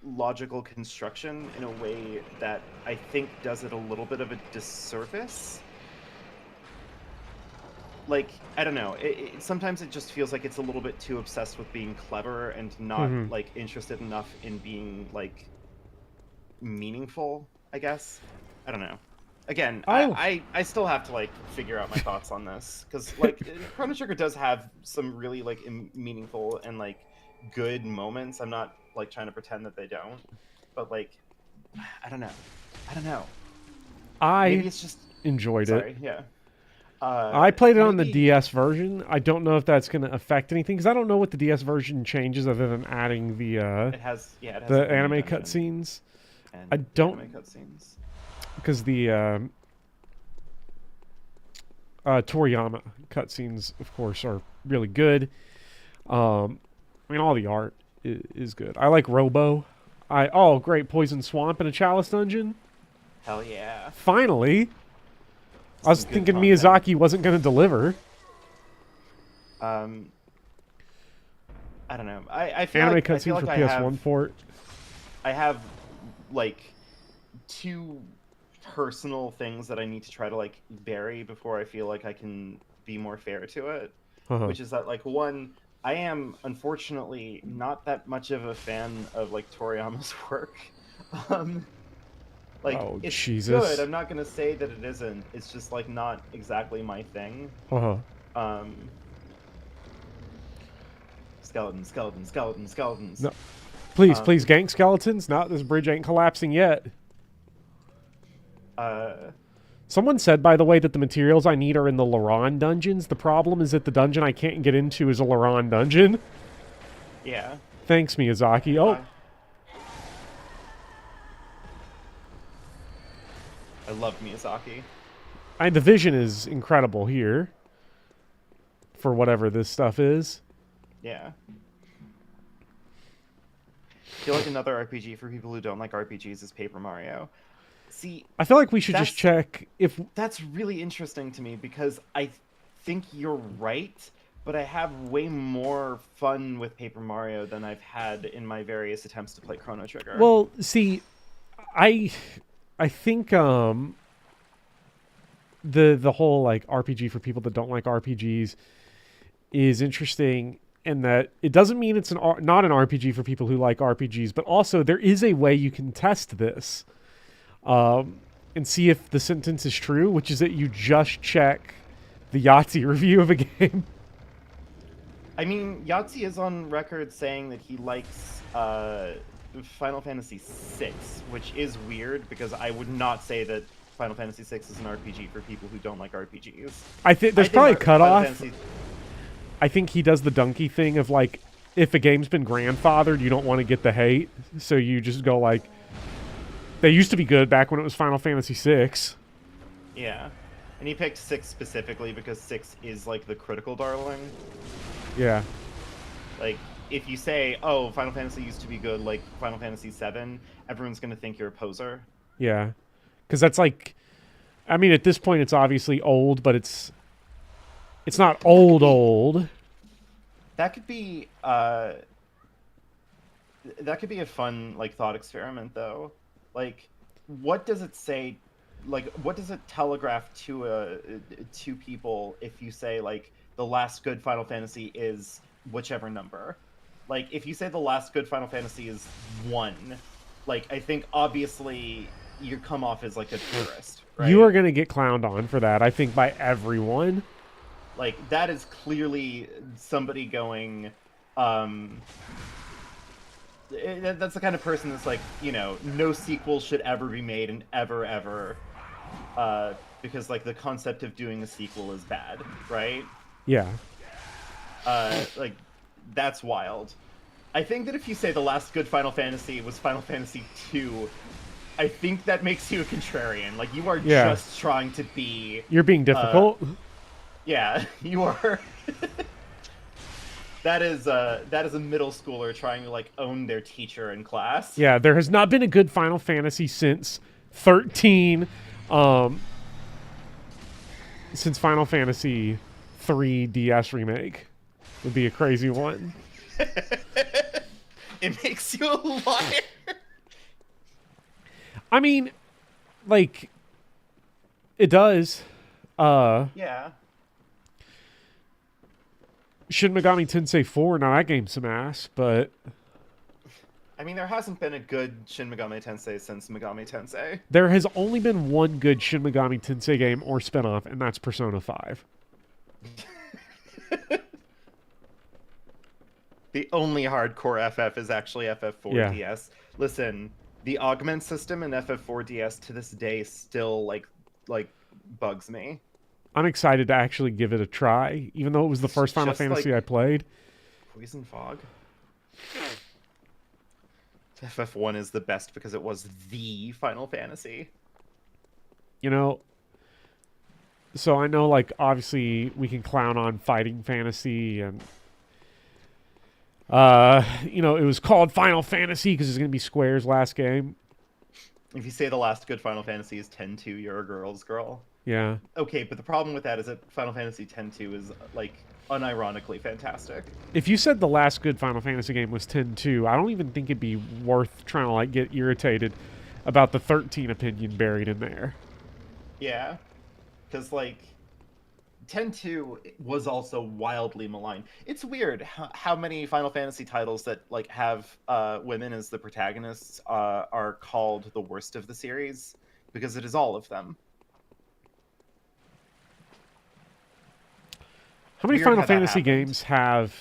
logical construction in a way that I think does it a little bit of a disservice. I don't know. Sometimes it just feels like it's a little bit too obsessed with being clever and not, interested enough in being, meaningful, I guess. I don't know. Again, I still have to, figure out my thoughts on this. Because, Chrono Trigger does have some really, meaningful and, good moments. I'm not, trying to pretend that they don't. But, I don't know. Maybe it's just... enjoyed Sorry, it. Yeah. I played it on the DS version. I don't know if that's going to affect anything because I don't know what the DS version changes other than adding the it has the anime cutscenes. I don't anime cutscenes because the Toriyama cutscenes, of course, are really good. I mean, all the art is good. I like Robo. Great, Poison Swamp in a Chalice dungeon. Hell yeah! Finally. I was thinking Miyazaki wasn't going to deliver. I don't know. I feel anime like cutscenes for PS1 port. I have two personal things that I need to try to bury before I feel like I can be more fair to it. Which is that one, I am unfortunately not that much of a fan of Toriyama's work. It's Jesus. good. I'm not gonna say that it isn't. It's just not exactly my thing. Skeletons. No. Please, gank skeletons. Not this bridge ain't collapsing yet. Someone said, by the way, that the materials I need are in the Laron dungeons. The problem is that the dungeon I can't get into is a Laron dungeon. Yeah. Thanks, Miyazaki. Oh. I love Miyazaki. The vision is incredible here. For whatever this stuff is. Yeah. I feel like another RPG for people who don't like RPGs is Paper Mario. See, I feel like we should just check if... That's really interesting to me because I think you're right, but I have way more fun with Paper Mario than I've had in my various attempts to play Chrono Trigger. Well, see, I think the whole RPG for people that don't like RPGs is interesting, and that it doesn't mean it's not an RPG for people who like RPGs, but also there is a way you can test this and see if the sentence is true, which is that you just check the Yahtzee review of a game. I mean, Yahtzee is on record saying that he likes Final Fantasy VI, which is weird because I would not say that Final Fantasy VI is an RPG for people who don't like RPGs. I think there's probably a cutoff. I think he does the donkey thing of like, if a game's been grandfathered, you don't want to get the hate, so you just go like, they used to be good back when it was Final Fantasy VI. Yeah, and he picked 6 specifically because 6 is like the critical darling. Yeah. Like, if you say, oh, Final Fantasy used to be good like Final Fantasy VII, everyone's going to think you're a poser. Yeah. Because that's like, I mean, at this point, it's obviously old, but it's not old. That could be a fun like thought experiment, though. Like, what does it say? Like, what does it telegraph to people if you say like the last good Final Fantasy is whichever number? Like, if you say the last good Final Fantasy is 1, like, I think obviously you come off as like a tourist, right? You are going to get clowned on for that, I think, by everyone. Like, that is clearly somebody going, that's the kind of person that's like, you know, no sequel should ever be made and ever, because, like, the concept of doing a sequel is bad, right? Yeah. Like, that's wild. I think that if you say the last good Final Fantasy was Final Fantasy II, I think that makes you a contrarian. Like, you are just trying to be... You're being difficult. Yeah, you are. That is a middle schooler trying to like own their teacher in class. Yeah, there has not been a good Final Fantasy since 13. Since Final Fantasy 3 DS remake would be a crazy one. It makes you a liar. I mean, like, it does. Yeah. Shin Megami Tensei 4, now that game's some ass, but... I mean, there hasn't been a good Shin Megami Tensei since Megami Tensei. There has only been one good Shin Megami Tensei game or spinoff, and that's Persona 5. The only hardcore FF is actually FF4 DS. Listen, the augment system in FF4 DS to this day still, like bugs me. I'm excited to actually give it a try, even though it was the first Final Fantasy I played. Poison Fog? FF1 is the best because it was the Final Fantasy. You know, so I know, like, obviously we can clown on Fighting Fantasy and, you know, it was called Final Fantasy because it's going to be Square's last game. If you say the last good Final Fantasy is 10-2, you're a girl's girl. Yeah. Okay, but the problem with that is that Final Fantasy X-2 is, like, unironically fantastic. If you said the last good Final Fantasy game was 10-2, I don't even think it'd be worth trying to, like, get irritated about the 13 opinion buried in there. Yeah. Because, like, 10-2 was also wildly maligned. It's weird how many Final Fantasy titles that, like, have women as the protagonists are called the worst of the series, because it is all of them. How many Final Fantasy games have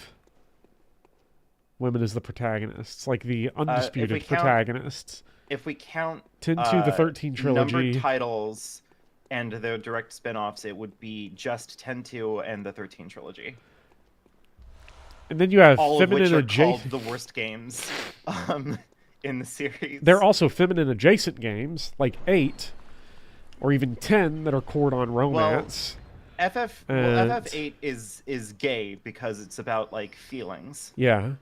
women as the protagonists? Like the undisputed protagonists? If we count 10-2, the 13 trilogy. Numbered titles and their direct spin-offs, it would be just 10-2 and the 13 trilogy. And then you have all feminine of which are called the worst games in the series. There are also feminine adjacent games, like 8 or even 10 that are core on romance. FF8 is gay because it's about, like, feelings. Yeah.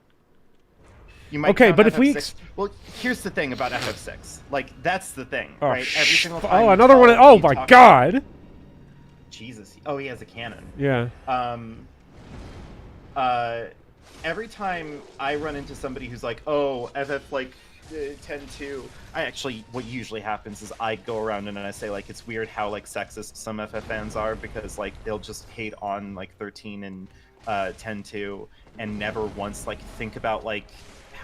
You might okay, but FF6. if we... Well, here's the thing about FF6. Like, that's the thing, oh, right? Every single time another one... Oh, my God! Jesus. Oh, he has a cannon. Yeah. Every time I run into somebody who's like, oh, FF, like, 10-2. I actually, what usually happens is I go around and I say, like, it's weird how, like, sexist some FF fans are, because, like, they'll just hate on, like, 13 and 10-2 and never once, like, think about, like,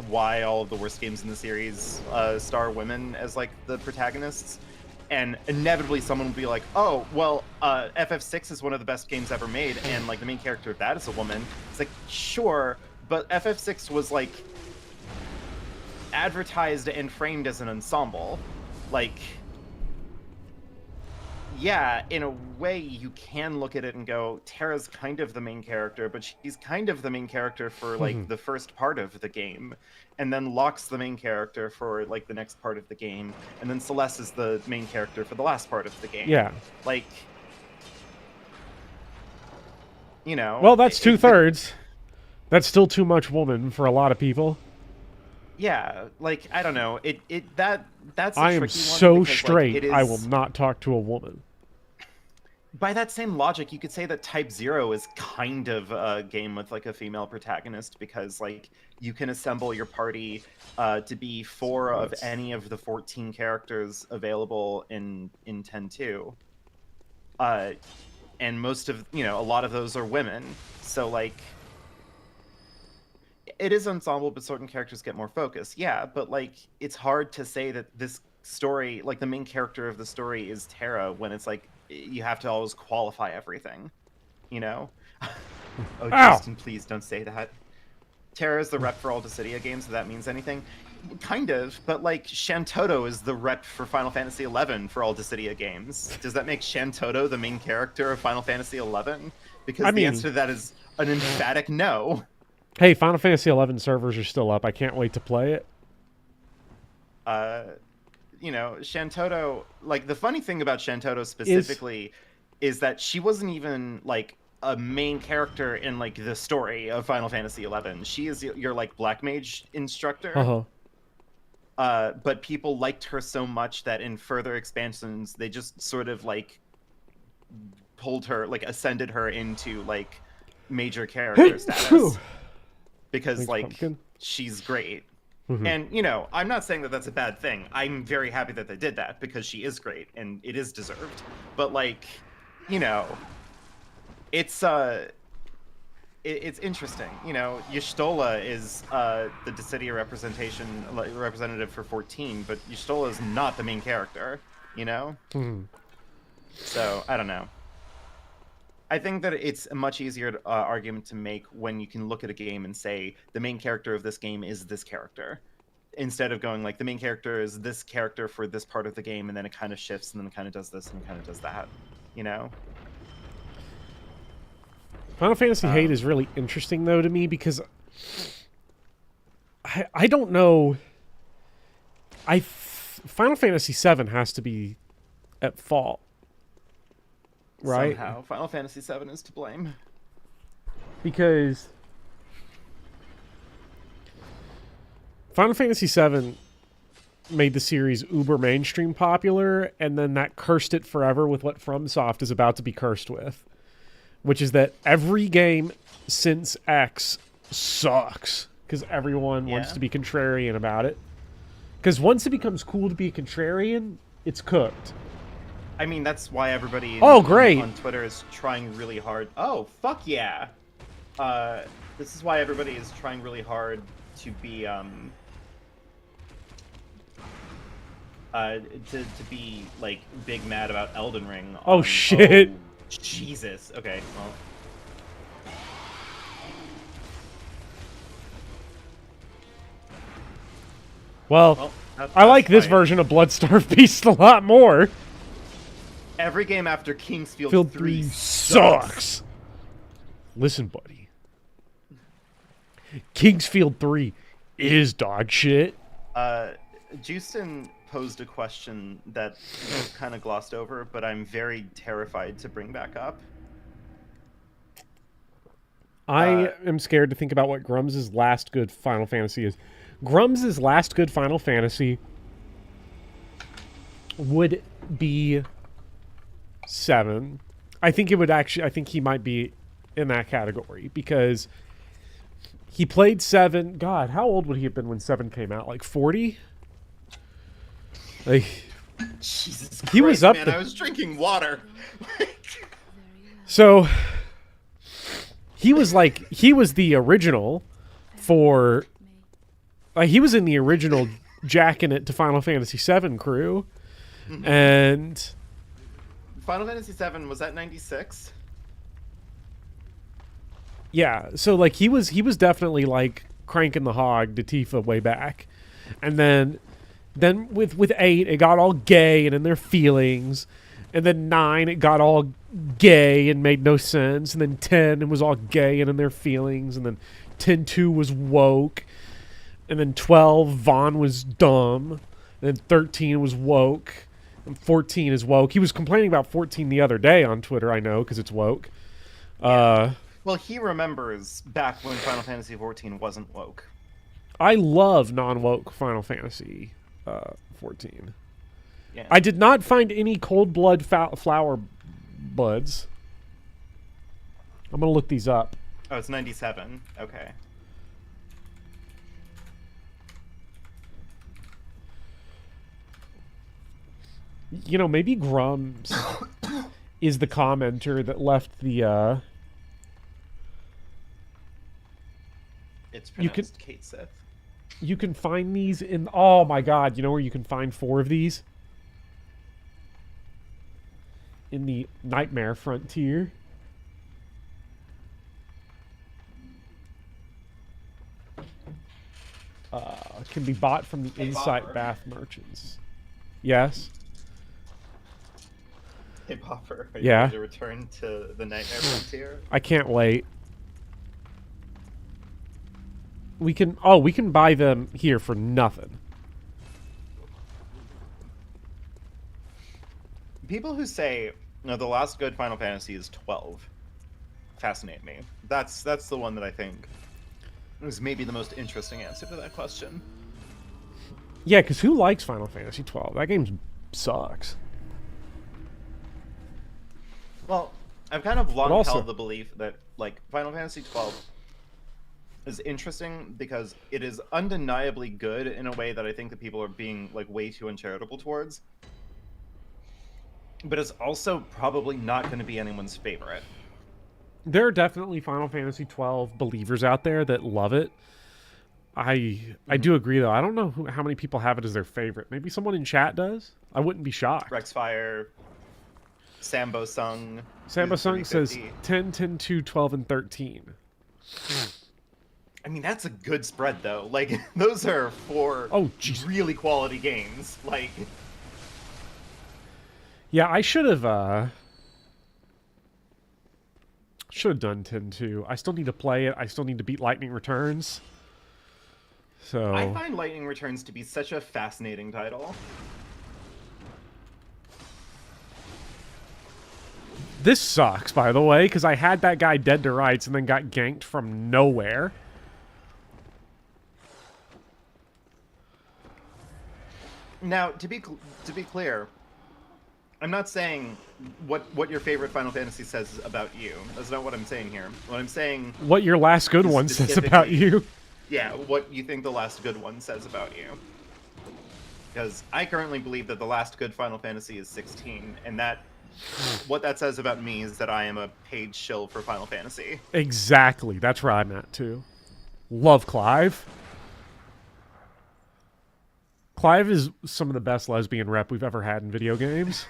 why all of the worst games in the series star women as, like, the protagonists. And inevitably someone will be like, oh, well, FF6 is one of the best games ever made, and, like, the main character of that is a woman. It's like, sure, but FF6 was, like, advertised and framed as an ensemble. Like, yeah, in a way you can look at it and go, Terra's kind of the main character, but she's kind of the main character for, like, the first part of the game, and then Locke's the main character for, like, the next part of the game, and then Celeste is the main character for the last part of the game. Yeah. Like, you know. Well, that's 2/3. That's still too much woman for a lot of people. Yeah, like, I don't know. That's a I am tricky one so because, straight, like, it is... I will not talk to a woman. By that same logic, you could say that Type 0 is kind of a game with, like, a female protagonist, because, like, you can assemble your party to be 4 of any of the 14 characters available in 10-2. And most of, you know, a lot of those are women. So, like, it is ensemble, but certain characters get more focus. Yeah, but, like, it's hard to say that this story, like, the main character of the story is Terra, when it's like, you have to always qualify everything, you know? Oh, Ow! Justin, please don't say that. Terra is the rep for all Dissidia games, if that means anything. Kind of, but, like, Shantoto is the rep for Final Fantasy XI for all Dissidia games. Does that make Shantoto the main character of Final Fantasy XI? Because the answer to that is an emphatic no. Hey, Final Fantasy XI servers are still up. I can't wait to play it. You know, Shantoto, like, the funny thing about Shantoto specifically is that she wasn't even, like, a main character in, like, the story of Final Fantasy XI. She is your, like, Black Mage instructor. But people liked her so much that in further expansions, they just sort of, like, pulled her, like, ascended her into, like, major character status. Because, Thanks, like, pumpkin. she's great. And, you know, I'm not saying that that's a bad thing. I'm very happy that they did that, because she is great, and it is deserved. But, like, you know, it's interesting. You know, Y'shtola is the Dissidia representative for 14, but Y'shtola is not the main character, you know? So, I don't know. I think that it's a much easier argument to make when you can look at a game and say, the main character of this game is this character. Instead of going, like, the main character is this character for this part of the game, and then it kind of shifts, and then it kind of does this, and it kind of does that. You know? Final Fantasy hate is really interesting, though, to me, because I don't know. Final Fantasy VII has to be at fault. Right? Somehow, Final Fantasy VII is to blame. Because Final Fantasy VII made the series uber mainstream popular, and then that cursed it forever with what FromSoft is about to be cursed with. Which is that every game since X sucks. Because everyone wants to be contrarian about it. Because once it becomes cool to be a contrarian, it's cooked. I mean, that's why everybody great. On Twitter is trying really hard. Oh, fuck yeah. This is why everybody is trying really hard to be, to be, like, big mad about Elden Ring. Oh, shit. Oh, Jesus. Okay, well I like this version of Bloodstarved Beast a lot more. Every game after Kingsfield 3 sucks. Listen, buddy. Kingsfield 3 is dog shit. Justin posed a question that kind of glossed over, but I'm very terrified to bring back up. I am scared to think about what Grum's last good Final Fantasy is. Grum's last good Final Fantasy would be 7. I think he might be in that category, because he played 7. God, how old would he have been when 7 came out? Like 40? Like, Jesus he was Christ, up man! there. I was drinking water. So he was the original for he was in the original jacking it to Final Fantasy VII crew, and Final Fantasy VII was that 96? yeah, so like he was definitely like cranking the hog to Tifa way back, and then with 8 it got all gay and in their feelings, and then 9 it got all gay and made no sense, and then 10 it was all gay and in their feelings, and then 10-2 was woke, and then 12 Vaughn was dumb, and then 13 was woke, and 14 is woke. He was complaining about 14 the other day on Twitter, I know, because it's woke. Yeah. Well, he remembers back when Final Fantasy XIV wasn't woke. I love non-woke Final Fantasy 14. Yeah. I did not find any cold blood flower buds. I'm gonna look these up. Oh, it's 97. Okay. You know, maybe Grums is the commenter that left the. It's pronounced Kate Sith. You can find these in. Oh my God! You know where you can find 4 of these? In the Nightmare Frontier. Can be bought from the Insight Bath merchants. Yes. Hey, Popper. Are Yeah. you ready to return to the Nightmare Frontier? I can't wait. We can buy them here for nothing. People who say, no, the last good Final Fantasy is 12 fascinate me. That's the one that I think is maybe the most interesting answer to that question. Yeah, because who likes Final Fantasy 12? That game sucks. Well, I've kind of long also- held the belief that, like, Final Fantasy 12 is interesting because it is undeniably good in a way that I think that people are being, like, way too uncharitable towards. But it's also probably not going to be anyone's favorite. There are definitely Final Fantasy 12 believers out there that love it. I do agree, though. I don't know how many people have it as their favorite. Maybe someone in chat does. I wouldn't be shocked. Rexfire, Sambo Sung. Sambo Sung says 10, 10, 2, 12, and 13. I mean, that's a good spread, though. Like, those are 4 really quality games. Like, yeah, I should have done 10-2. I still need to play it. I still need to beat Lightning Returns. So I find Lightning Returns to be such a fascinating title. This sucks, by the way, because I had that guy dead to rights and then got ganked from nowhere. Now, to be clear, I'm not saying what your favorite Final Fantasy says about you. That's not what I'm saying here. What I'm saying... What your last good one says about you. Yeah, what you think the last good one says about you. Because I currently believe that the last good Final Fantasy is 16, and that... what that says about me is that I am a paid shill for Final Fantasy. Exactly. That's where I'm at, too. Love Clive. Clive is some of the best lesbian rep we've ever had in video games.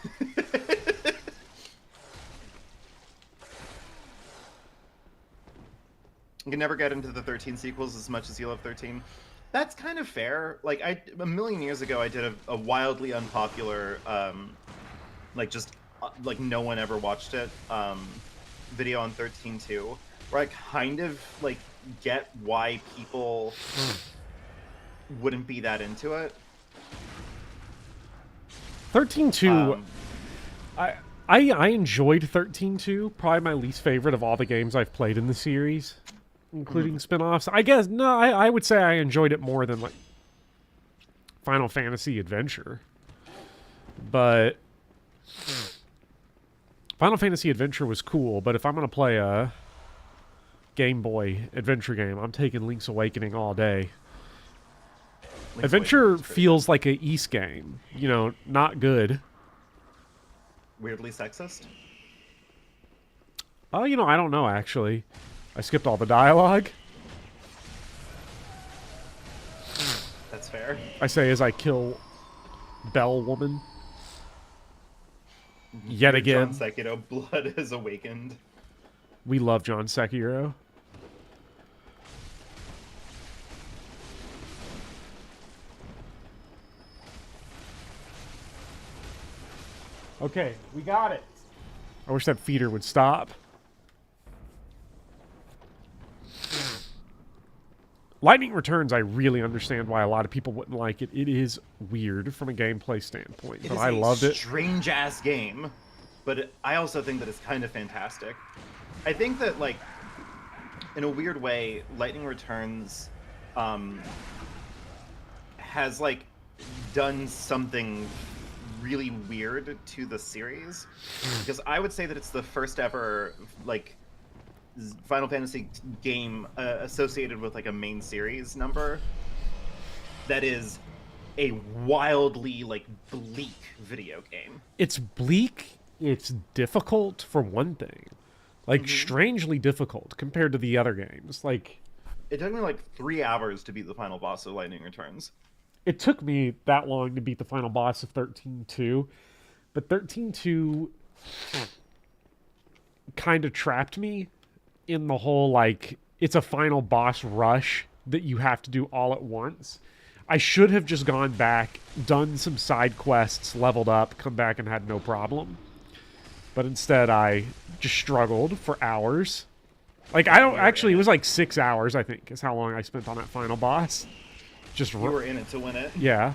You can never get into the 13 sequels as much as you love 13. That's kind of fair. Like, a million years ago, I did a wildly unpopular, like, no one ever watched it, video on 13-2, where I kind of, like, get why people wouldn't be that into it. 13-2, I enjoyed 13-2, probably my least favorite of all the games I've played in the series, including spin-offs. I guess, no, I would say I enjoyed it more than, like, Final Fantasy Adventure. But Final Fantasy Adventure was cool, but if I'm going to play a Game Boy adventure game, I'm taking Link's Awakening all day. Adventure feels like a East game. You know, not good. Weirdly sexist? Oh, you know, I don't know, actually. I skipped all the dialogue. That's fair. I say as I kill Bell Woman. Yet again. John Sekiro, blood has awakened. We love John Sekiro. Okay, we got it. I wish that feeder would stop. Lightning Returns, I really understand why a lot of people wouldn't like it. It is weird from a gameplay standpoint, but I loved it. Strange-ass game, but I also think that it's kind of fantastic. I think that, like, in a weird way, Lightning Returns has, like, done something really weird to the series. Because I would say that it's the first ever, like, Final Fantasy game associated with, like, a main series number that is a wildly, like, bleak video game. It's bleak. It's difficult, for one thing. Like, strangely difficult compared to the other games. Like, it took me, like, 3 hours to beat the final boss of Lightning Returns. It took me that long to beat the final boss of 13-2. But 13-2 kind of trapped me in the whole, like, it's a final boss rush that you have to do all at once. I should have just gone back, done some side quests, leveled up, come back and had no problem. But instead I just struggled for hours. Like, I don't actually, it was like 6 hours, I think, is how long I spent on that final boss. Just you were in it to win it. Yeah.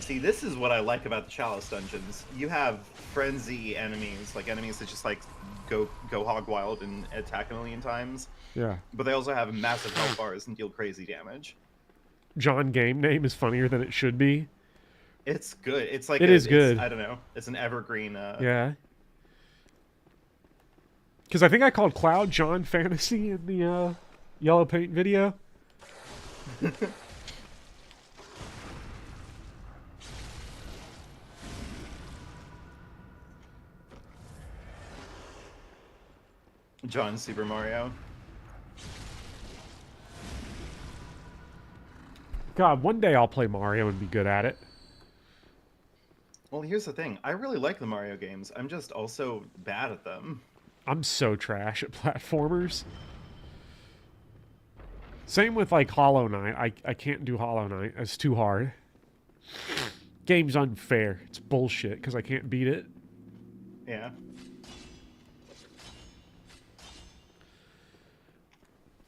See, this is what I like about the Chalice dungeons. You have frenzy enemies, like enemies that just like go hog wild and attack a million times. Yeah. But they also have massive health bars and deal crazy damage. John game name is funnier than it should be. It's good. It's like it is good. I don't know. It's an evergreen. Yeah. Because I think I called Cloud John Fantasy in the yellow paint video. John Super Mario. God, one day I'll play Mario and be good at it. Well, here's the thing. I really like the Mario games. I'm just also bad at them. I'm so trash at platformers. Same with, like, Hollow Knight. I can't do Hollow Knight. It's too hard. Game's unfair. It's bullshit because I can't beat it. Yeah.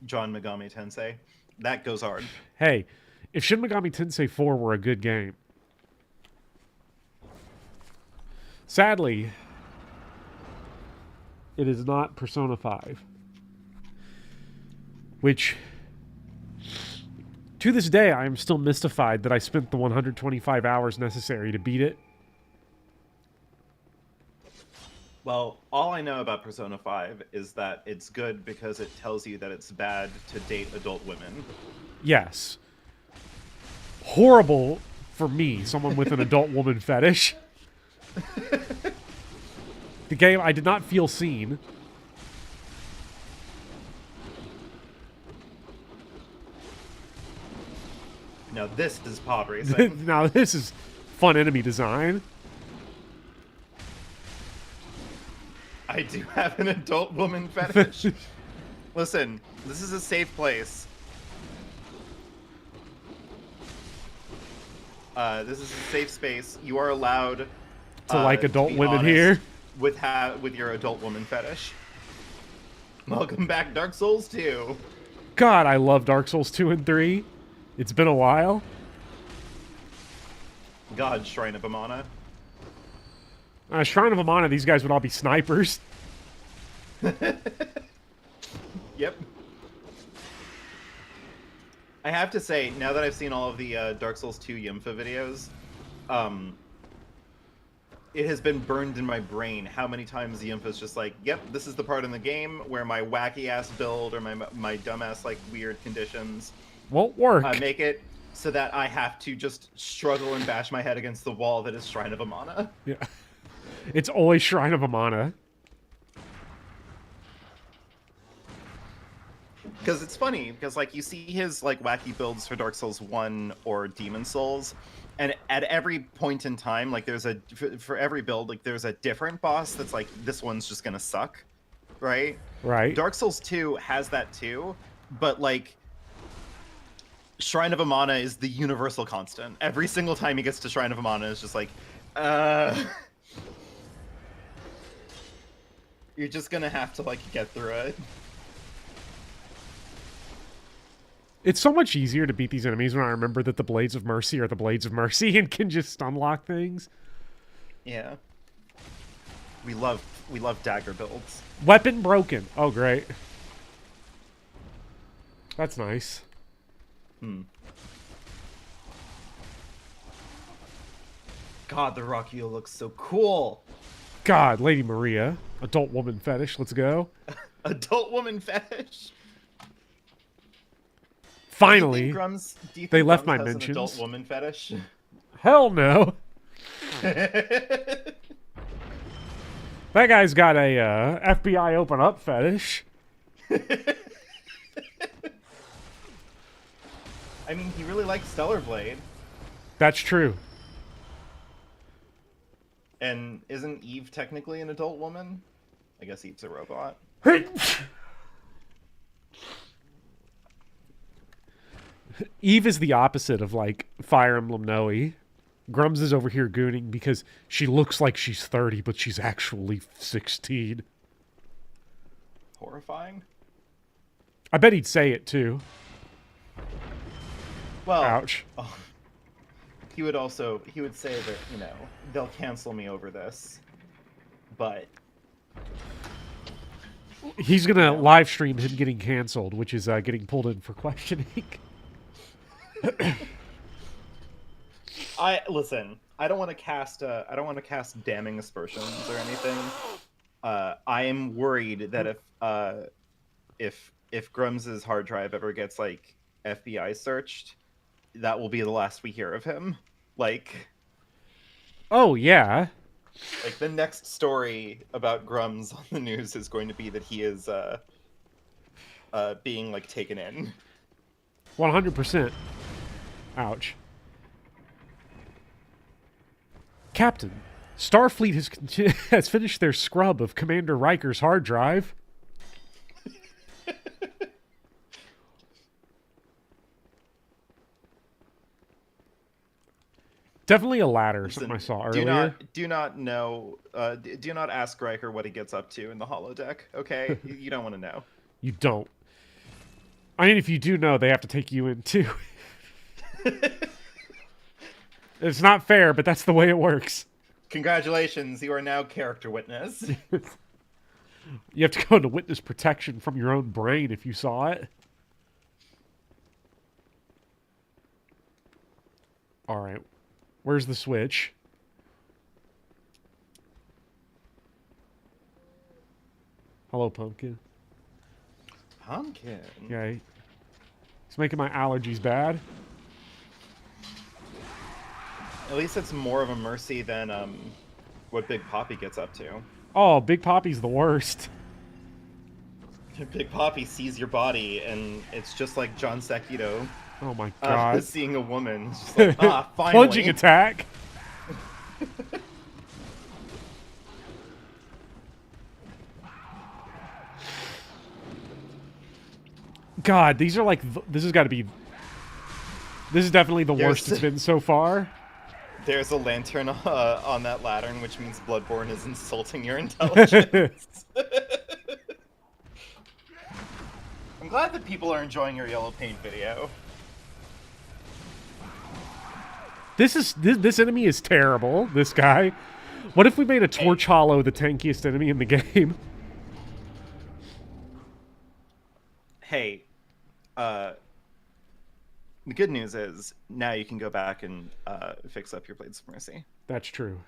John Megami Tensei. That goes hard. Hey, if Shin Megami Tensei 4 were a good game. Sadly, it is not Persona 5. Which, to this day, I am still mystified that I spent the 125 hours necessary to beat it. Well, all I know about Persona 5 is that it's good because it tells you that it's bad to date adult women. Yes. Horrible for me, someone with an adult woman fetish. The game, I did not feel seen. Now this is pod racing. Now this is fun enemy design. I do have an adult woman fetish. Listen, this is a safe place. This is a safe space. You are allowed to like adult women here with your adult woman fetish. Welcome back, Dark Souls 2. God, I love Dark Souls 2 and 3. It's been a while. God, Shrine of Amana. Shrine of Amana, these guys would all be snipers. Yep. I have to say, now that I've seen all of the Dark Souls 2 Yimfa videos, it has been burned in my brain how many times the info's just like, yep, this is the part in the game where my wacky ass build or my dumbass like weird conditions won't work. Make it so that I have to just struggle and bash my head against the wall that is Shrine of Amana. Yeah. It's always Shrine of Amana. Because it's funny, because like you see his like wacky builds for Dark Souls 1 or Demon Souls, and at every point in time, like there's a for every build, like there's a different boss that's like, this one's just gonna suck, right? Right. Dark Souls 2 has that too, but like Shrine of Amana is the universal constant. Every single time he gets to Shrine of Amana, it's just like, you're just gonna have to like get through it. It's so much easier to beat these enemies when I remember that the Blades of Mercy are the Blades of Mercy and can just stunlock things. Yeah. We love dagger builds. Weapon broken. Oh, great. That's nice. God, the rock eel looks so cool. God, Lady Maria. Adult woman fetish. Let's go. Adult woman fetish. Finally, they left my has mentions. An adult woman fetish? Hell no. That guy's got a FBI open up fetish. I mean, he really likes Stellar Blade. That's true. And isn't Eve technically an adult woman? I guess Eve's a robot. Eve is the opposite of, like, Fire Emblem Noe. Grums is over here gooning because she looks like she's 30, but she's actually 16. Horrifying? I bet he'd say it, too. Well, ouch. Oh, he would say that, you know, they'll cancel me over this. But he's going to live stream him getting canceled, which is getting pulled in for questioning. I don't want to cast damning aspersions or anything. I am worried that if Grums's hard drive ever gets like FBI searched, that will be the last we hear of him. Like, oh yeah, like the next story about Grums on the news is going to be that he is being like taken in. 100%. Ouch. Captain, Starfleet has finished their scrub of Commander Riker's hard drive. Definitely a ladder, something I saw earlier. Do not ask Riker what he gets up to in the holodeck, okay? You don't want to know. You don't. I mean, if you do know, they have to take you in, too. It's not fair, but that's the way it works. Congratulations, you are now character witness. You have to go into witness protection from your own brain if you saw it. Alright. Where's the switch? Hello, Pumpkin. Pumpkin? Yeah. He's making my allergies bad. At least it's more of a mercy than what Big Poppy gets up to. Oh, Big Poppy's the worst. Big Poppy sees your body, and it's just like John Sakito. Oh my god. Seeing a woman. It's just like, finally. Plunging attack. God, these are like... This has got to be... This is definitely the worst it's been so far. There's a lantern on that lantern, which means Bloodborne is insulting your intelligence. I'm glad that people are enjoying your yellow paint video. This enemy is terrible, this guy. What if we made a Torch Hollow the tankiest enemy in the game? Hey, the good news is now you can go back and fix up your Blades of Mercy. That's true.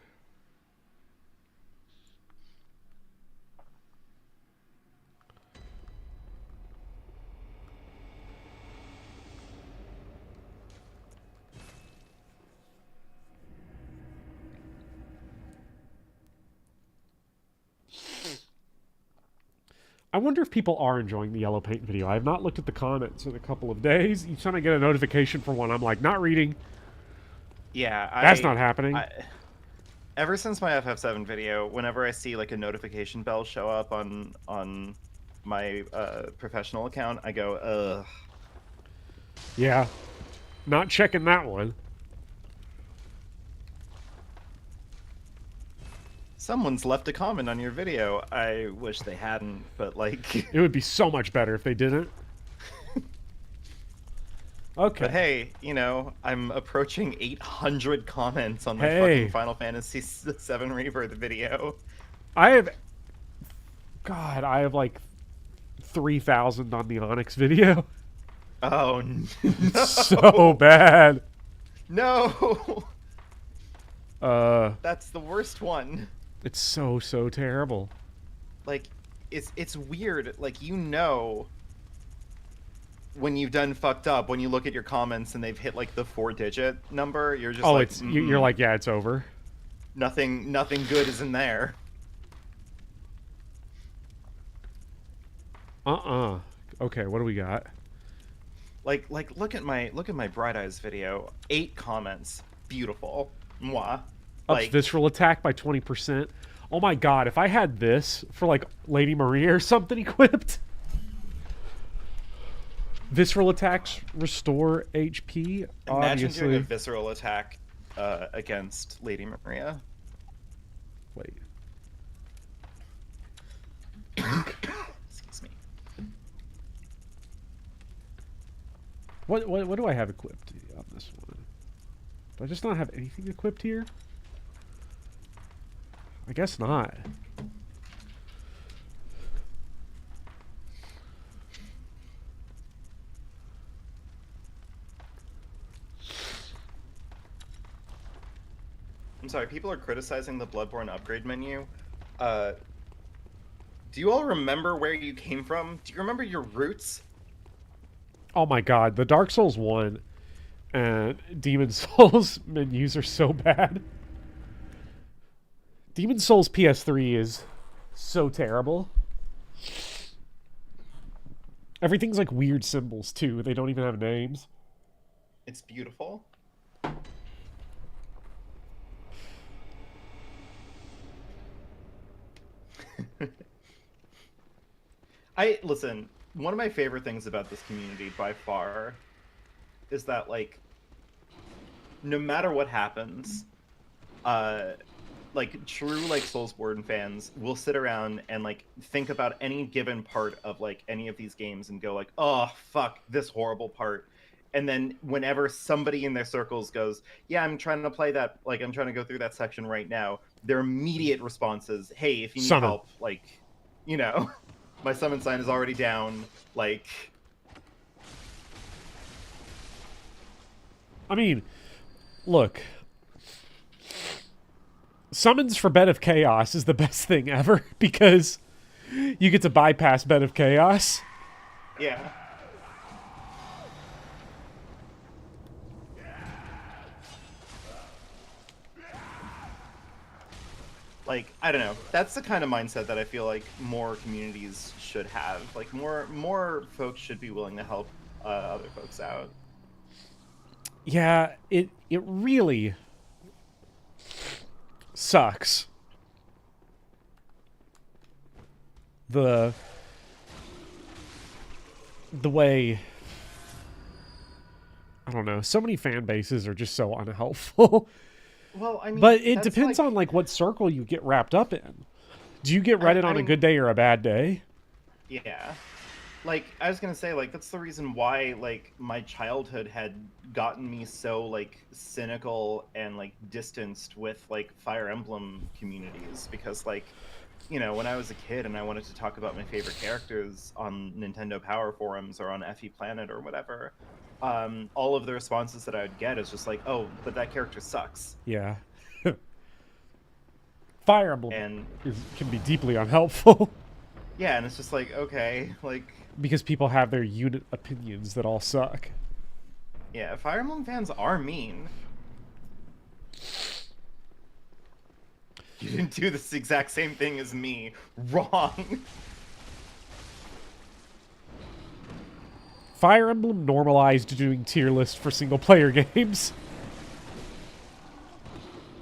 I wonder if people are enjoying the yellow paint video. I have not looked at the comments in a couple of days. Each time I get a notification for one, I'm like, not reading. Yeah, that's not happening. Ever since my FF7 video, whenever I see like a notification bell show up on my professional account, I go, ugh. Yeah, not checking that one. Someone's left a comment on your video. I wish they hadn't, but like... It would be so much better if they didn't. Okay. But hey, you know, I'm approaching 800 comments on my fucking Final Fantasy VII Rebirth video. I have like 3,000 on the Onyx video. Oh, no. So bad. No. That's the worst one. It's so terrible. Like, it's weird. Like, you know, when you've done fucked up, when you look at your comments and they've hit like the 4-digit number, you're just like, you're like, yeah, it's over. Nothing good is in there. Okay, what do we got? Like look at my Bright Eyes video. 8 comments. Beautiful. Mwah. Ups visceral attack by 20%. Oh my god, if I had this for like Lady Maria or something equipped. Visceral attacks restore HP. Imagine doing a visceral attack against Lady Maria. Wait. Excuse me. What do I have equipped on this one? Do I just not have anything equipped here? I guess not. I'm sorry, people are criticizing the Bloodborne upgrade menu. Do you all remember where you came from? Do you remember your roots? Oh my god, the Dark Souls 1 and Demon Souls menus are so bad. Demon Souls PS3 is so terrible. Everything's like weird symbols too. They don't even have names. It's beautiful. Listen, one of my favorite things about this community by far is that, like, no matter what happens, like, true, like, Soulsborne fans will sit around and, like, think about any given part of, like, any of these games and go, like, oh, fuck, this horrible part. And then whenever somebody in their circles goes, yeah, I'm trying to play that, like, I'm trying to go through that section right now, their immediate response is, hey, if you need help, like, you know, my summon sign is already down, like... I mean, look... Summons for Bed of Chaos is the best thing ever, because you get to bypass Bed of Chaos. Yeah. Like, I don't know. That's the kind of mindset that I feel like more communities should have. Like, more folks should be willing to help other folks out. Yeah, it really sucks. The way, I don't know, so many fan bases are just so unhelpful. Well, I mean, but it depends on like what circle you get wrapped up in. Do you get Reddit on a good day or a bad day? Yeah. Like, I was gonna say, like, that's the reason why, like, my childhood had gotten me so, like, cynical and, like, distanced with, like, Fire Emblem communities. Because, like, you know, when I was a kid and I wanted to talk about my favorite characters on Nintendo Power Forums or on FE Planet or whatever, all of the responses that I would get is just like, oh, but that character sucks. Yeah. Fire Emblem can be deeply unhelpful. Yeah, and it's just like, okay, like... Because people have their unit opinions that all suck. Yeah, Fire Emblem fans are mean. You didn't do this exact same thing as me. Wrong. Fire Emblem normalized doing tier lists for single player games.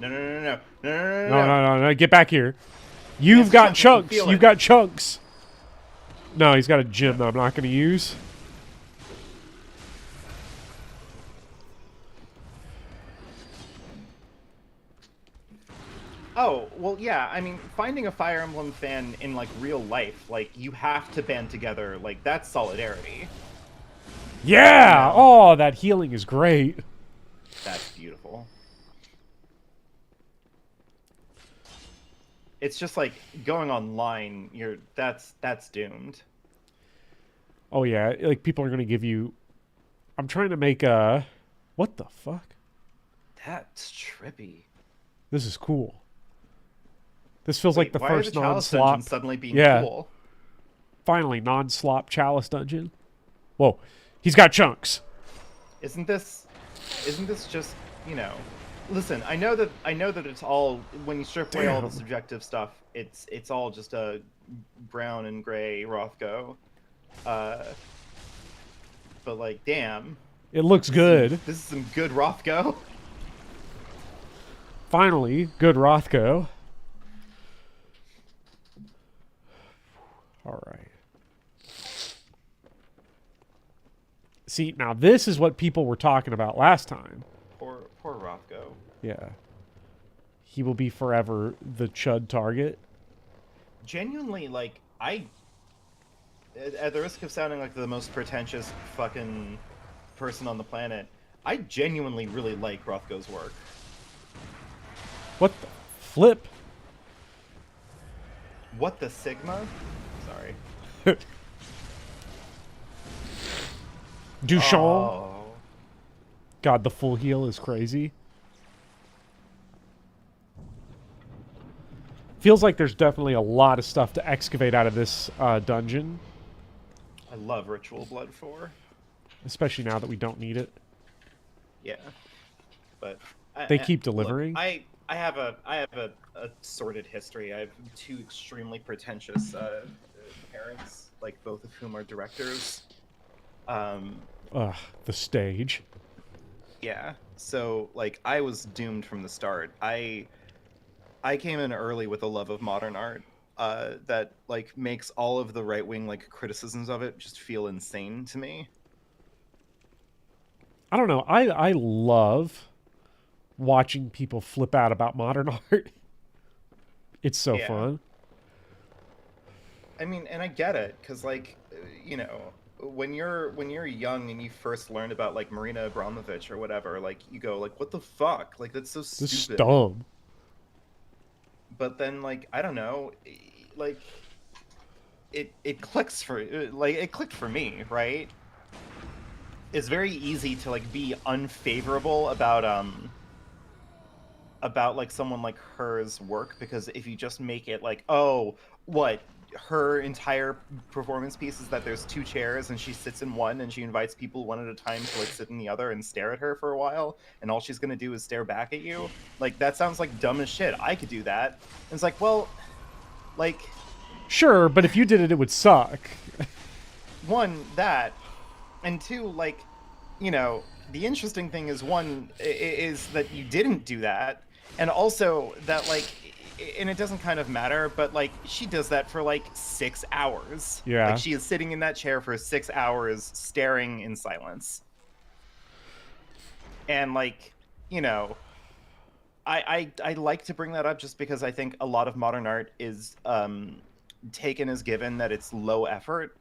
No, no, no, no, no, no, No, no, no, no, no. Get back here. You've got chunks. You've got chunks. No, he's got a gem that I'm not going to use. Oh, well, yeah, I mean, finding a Fire Emblem fan in, like, real life, like, you have to band together, like, that's solidarity. Yeah! You know? Oh, that healing is great. That's beautiful. It's just, like, going online, that's doomed. Oh, yeah, like, people are going to give you... I'm trying to make a... What the fuck? That's trippy. This is cool. This feels like the first non-slop suddenly being cool. Finally, non-slop chalice dungeon. Whoa, he's got chunks. Isn't this just, you know? Listen, I know that it's all, when you strip away all the subjective stuff, it's all just a brown and gray Rothko. But like, damn. It looks good. This is some good Rothko. Finally, good Rothko. All right. See, now this is what people were talking about last time. Poor Rothko. Yeah. He will be forever the chud target. Genuinely, like, at the risk of sounding like the most pretentious fucking person on the planet, I genuinely really like Rothko's work. What the flip? What the Sigma? Sorry. Duchamp. Oh. God, the full heal is crazy. Feels like there's definitely a lot of stuff to excavate out of this dungeon. I love Ritual Blood 4. Especially now that we don't need it. Yeah. But they keep delivering. Look, I have a sordid history. I have two extremely pretentious parents, like both of whom are directors. The stage. Yeah. So like I was doomed from the start. I came in early with a love of modern art that like makes all of the right-wing like criticisms of it just feel insane to me. I don't know. I love watching people flip out about modern art. It's so fun. I mean, and I get it, because like, you know, when you're young and you first learn about like Marina Abramovich or whatever, like you go like, what the fuck? Like that's so stupid. This is dumb. But then like I don't know, like it clicks for like it clicked for me, right? It's very easy to like be unfavorable about like someone like her's work, because if you just make it like, oh, what, her entire performance piece is that there's two chairs and she sits in one and she invites people one at a time to like sit in the other and stare at her for a while, and all she's gonna do is stare back at you, like that sounds like dumb as shit. I could do that. And it's like, well, like, sure, but if you did it, it would suck. One, that, and two, like, you know, the interesting thing is, one, is that you didn't do that, and also that, like, and it doesn't kind of matter, but, like, she does that for, like, 6 hours. Yeah. Like, she is sitting in that chair for 6 hours, staring in silence. And, like, you know, I like to bring that up just because I think a lot of modern art is taken as given that it's low effort,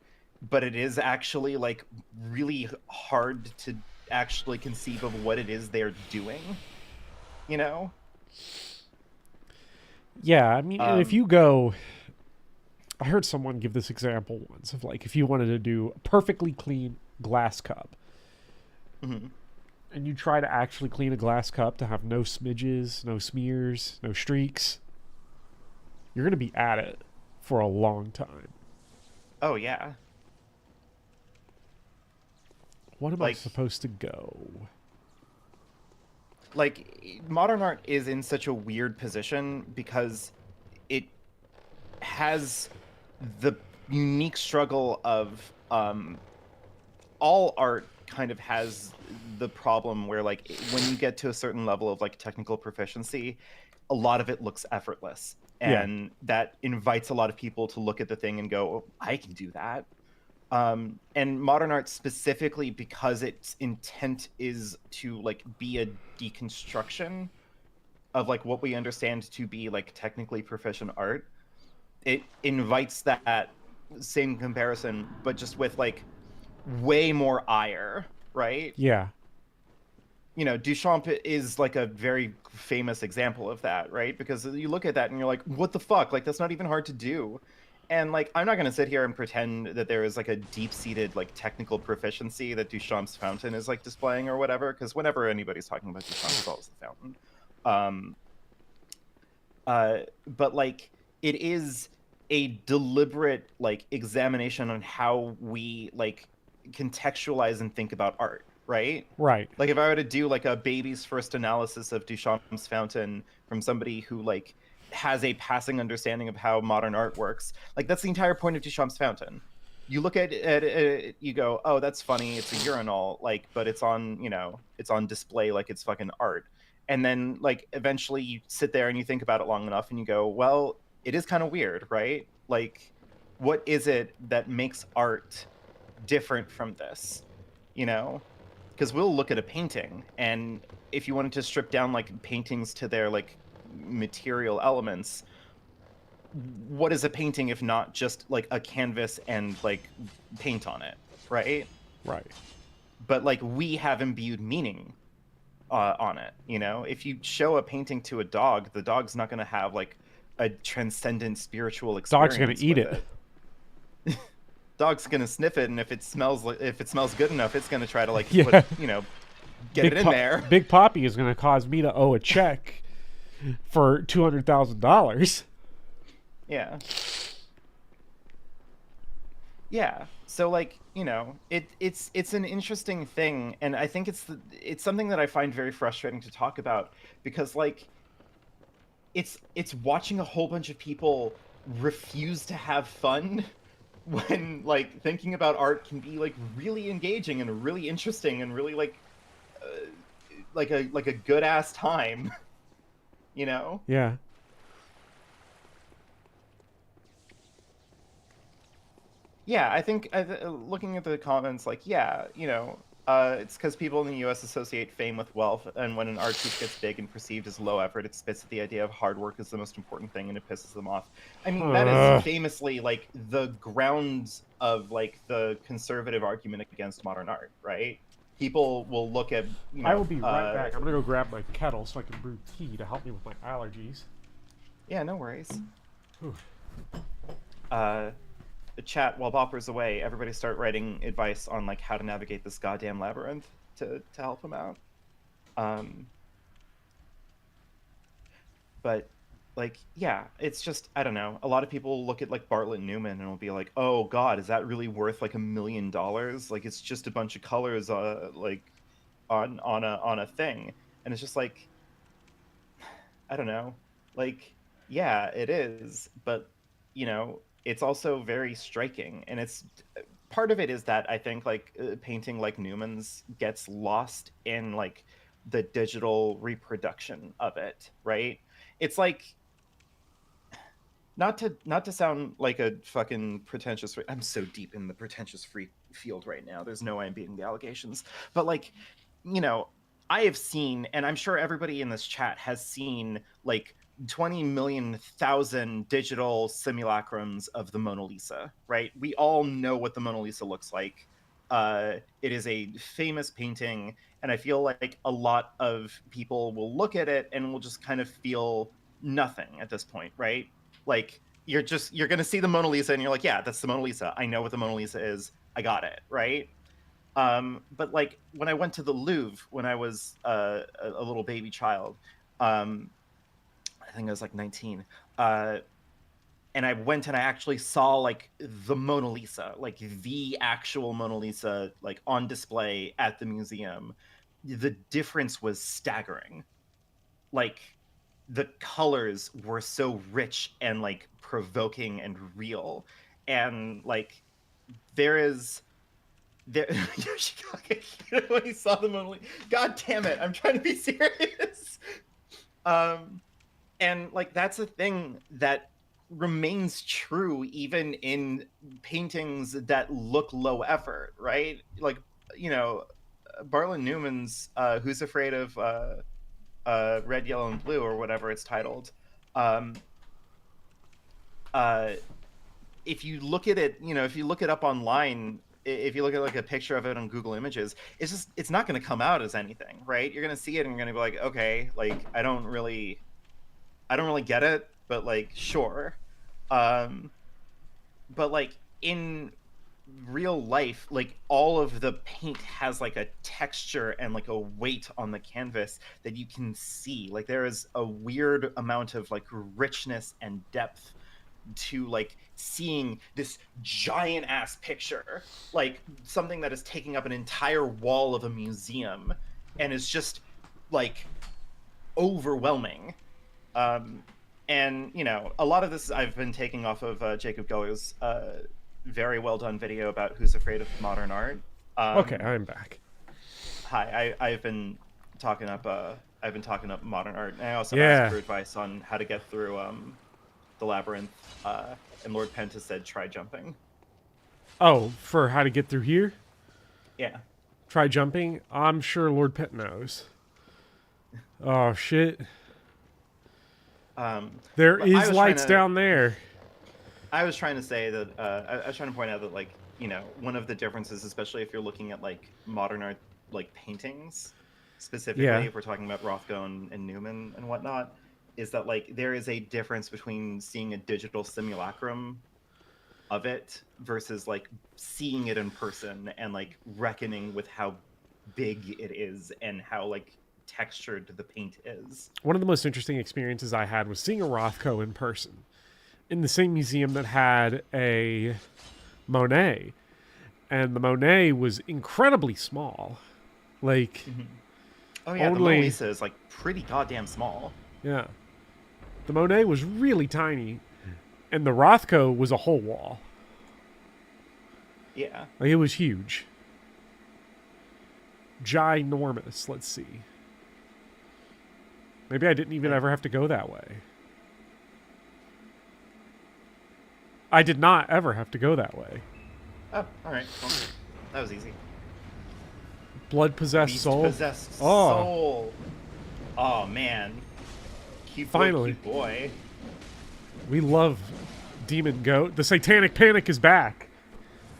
but it is actually, like, really hard to actually conceive of what it is they're doing, you know? Yeah, I mean, if you go... I heard someone give this example once of, like, if you wanted to do a perfectly clean glass cup, mm-hmm. and you try to actually clean a glass cup to have no smidges, no smears, no streaks, you're going to be at it for a long time. Oh, yeah. What am I supposed to go? Like, modern art is in such a weird position because it has the unique struggle of all art kind of has the problem where like when you get to a certain level of like technical proficiency, a lot of it looks effortless, and that invites a lot of people to look at the thing and go, oh, I can do that. And modern art specifically, because its intent is to like be a deconstruction of like what we understand to be like technically proficient art, it invites that same comparison, but just with like way more ire, right? Yeah. You know, Duchamp is like a very famous example of that, right? Because you look at that and you're like, what the fuck? Like, that's not even hard to do. And like, I'm not going to sit here and pretend that there is like a deep-seated like technical proficiency that Duchamp's fountain is like displaying or whatever, because whenever anybody's talking about Duchamp, it's always the fountain. But like, it is a deliberate like examination on how we like contextualize and think about art, right? Right. Like if I were to do like a baby's first analysis of Duchamp's fountain from somebody who like has a passing understanding of how modern art works, like that's the entire point of Duchamp's fountain. You look at it, you go, oh, that's funny, it's a urinal, like, but it's on, you know, it's on display like it's fucking art. And then like eventually you sit there and you think about it long enough and you go, well, it is kind of weird, right? Like, what is it that makes art different from this, you know? Because we'll look at a painting, and if you wanted to strip down like paintings to their like material elements, what is a painting if not just like a canvas and like paint on it, right? Right. But like we have imbued meaning on it, you know? If you show a painting to a dog, the dog's not going to have like a transcendent spiritual experience. Dog's gonna eat it. Dog's gonna sniff it, and if it smells good enough, it's gonna try to like put, you know, get it in there. Big Poppy is gonna cause me to owe a check for $200,000. Yeah. Yeah. So like, you know, it's an interesting thing, and I think it's something that I find very frustrating to talk about, because like it's watching a whole bunch of people refuse to have fun when like thinking about art can be like really engaging and really interesting and really like a good ass time, you know? Yeah. Yeah, I think looking at the comments, like, yeah, you know, it's because people in the U.S. associate fame with wealth, and when an art piece gets big and perceived as low effort, it spits at the idea of hard work is the most important thing, and it pisses them off. I mean, that is famously like the grounds of like the conservative argument against modern art, right? People will look at, you know, I will be right back. I'm gonna go grab my kettle so I can brew tea to help me with my allergies. Yeah, no worries. The chat, while Bopper's away, everybody start writing advice on like how to navigate this goddamn labyrinth to help him out. But like, yeah, it's just, I don't know. A lot of people look at like Bartlett Newman and will be like, oh God, is that really worth like $1 million? Like it's just a bunch of colors like on a thing. And it's just like, I don't know. Like, yeah, it is, but you know, it's also very striking, and it's part of it is that I think like painting like Newman's gets lost in like the digital reproduction of it, right? It's like, not to sound like a fucking pretentious, I'm so deep in the pretentious free field right now, there's no way I'm beating the allegations, but like, you know, I have seen, and I'm sure everybody in this chat has seen, like 20 million thousand digital simulacrums of the Mona Lisa, right? We all know what the Mona Lisa looks like. It is a famous painting, and I feel like a lot of people will look at it and will just kind of feel nothing at this point, right? Like you're gonna see the Mona Lisa and you're like, yeah, that's the Mona Lisa. I know what the Mona Lisa is. I got it, right? But like when I went to the Louvre when I was a little baby child, I think I was like 19, and I went and I actually saw like the Mona Lisa, like the actual Mona Lisa, like on display at the museum. The difference was staggering. Like the colors were so rich and like provoking and real, and like there is there when he saw the Mona Lisa. God damn it! I'm trying to be serious. And like that's a thing that remains true even in paintings that look low effort, right? Like, you know, Barlin Newman's "Who's Afraid of Red, Yellow, and Blue" or whatever it's titled. Um, if you look at it, you know, if you look it up online, if you look at like a picture of it on Google Images, it's not going to come out as anything, right? You're going to see it and you're going to be like, okay, like I don't really get it, but like sure. But like in real life, like all of the paint has like a texture and like a weight on the canvas that you can see. Like there is a weird amount of like richness and depth to like seeing this giant ass picture, like something that is taking up an entire wall of a museum and is just like overwhelming. And you know, a lot of this I've been taking off of Jacob Goer's very well done video about Who's Afraid of Modern Art. Okay, I'm back. Hi, I've been talking up modern art, and I also asked for advice on how to get through the labyrinth. And Lord Penta said try jumping. Oh, for how to get through here? Yeah. Try jumping? I'm sure Lord Pent knows. Oh shit. There is lights down there. I was trying to say that I was trying to point out that, like, you know, one of the differences, especially if you're looking at like modern art, like paintings, specifically if we're talking about Rothko and Newman and whatnot, is that like there is a difference between seeing a digital simulacrum of it versus like seeing it in person and like reckoning with how big it is and how like textured the paint is. One of the most interesting experiences I had was seeing a Rothko in person in the same museum that had a Monet, and the Monet was incredibly small. Like, oh yeah, the Mona Lisa is like pretty goddamn small. Yeah, the Monet was really tiny, and the Rothko was a whole wall. Yeah, like it was huge, ginormous. Let's see. Maybe I didn't even ever have to go that way. I did not ever have to go that way. Oh, all right. Well, that was easy. Blood-possessed soul. Possessed soul. Oh man. Finally. Cute boy. We love Demon Goat. The Satanic Panic is back.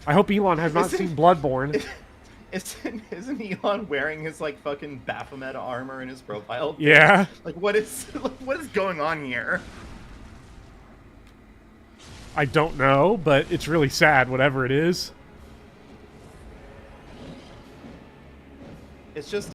I hope Elon has not seen Bloodborne. Isn't Elon wearing his like fucking Baphomet armor in his profile? Yeah. Like what is going on here? I don't know, but it's really sad, whatever it is. It's just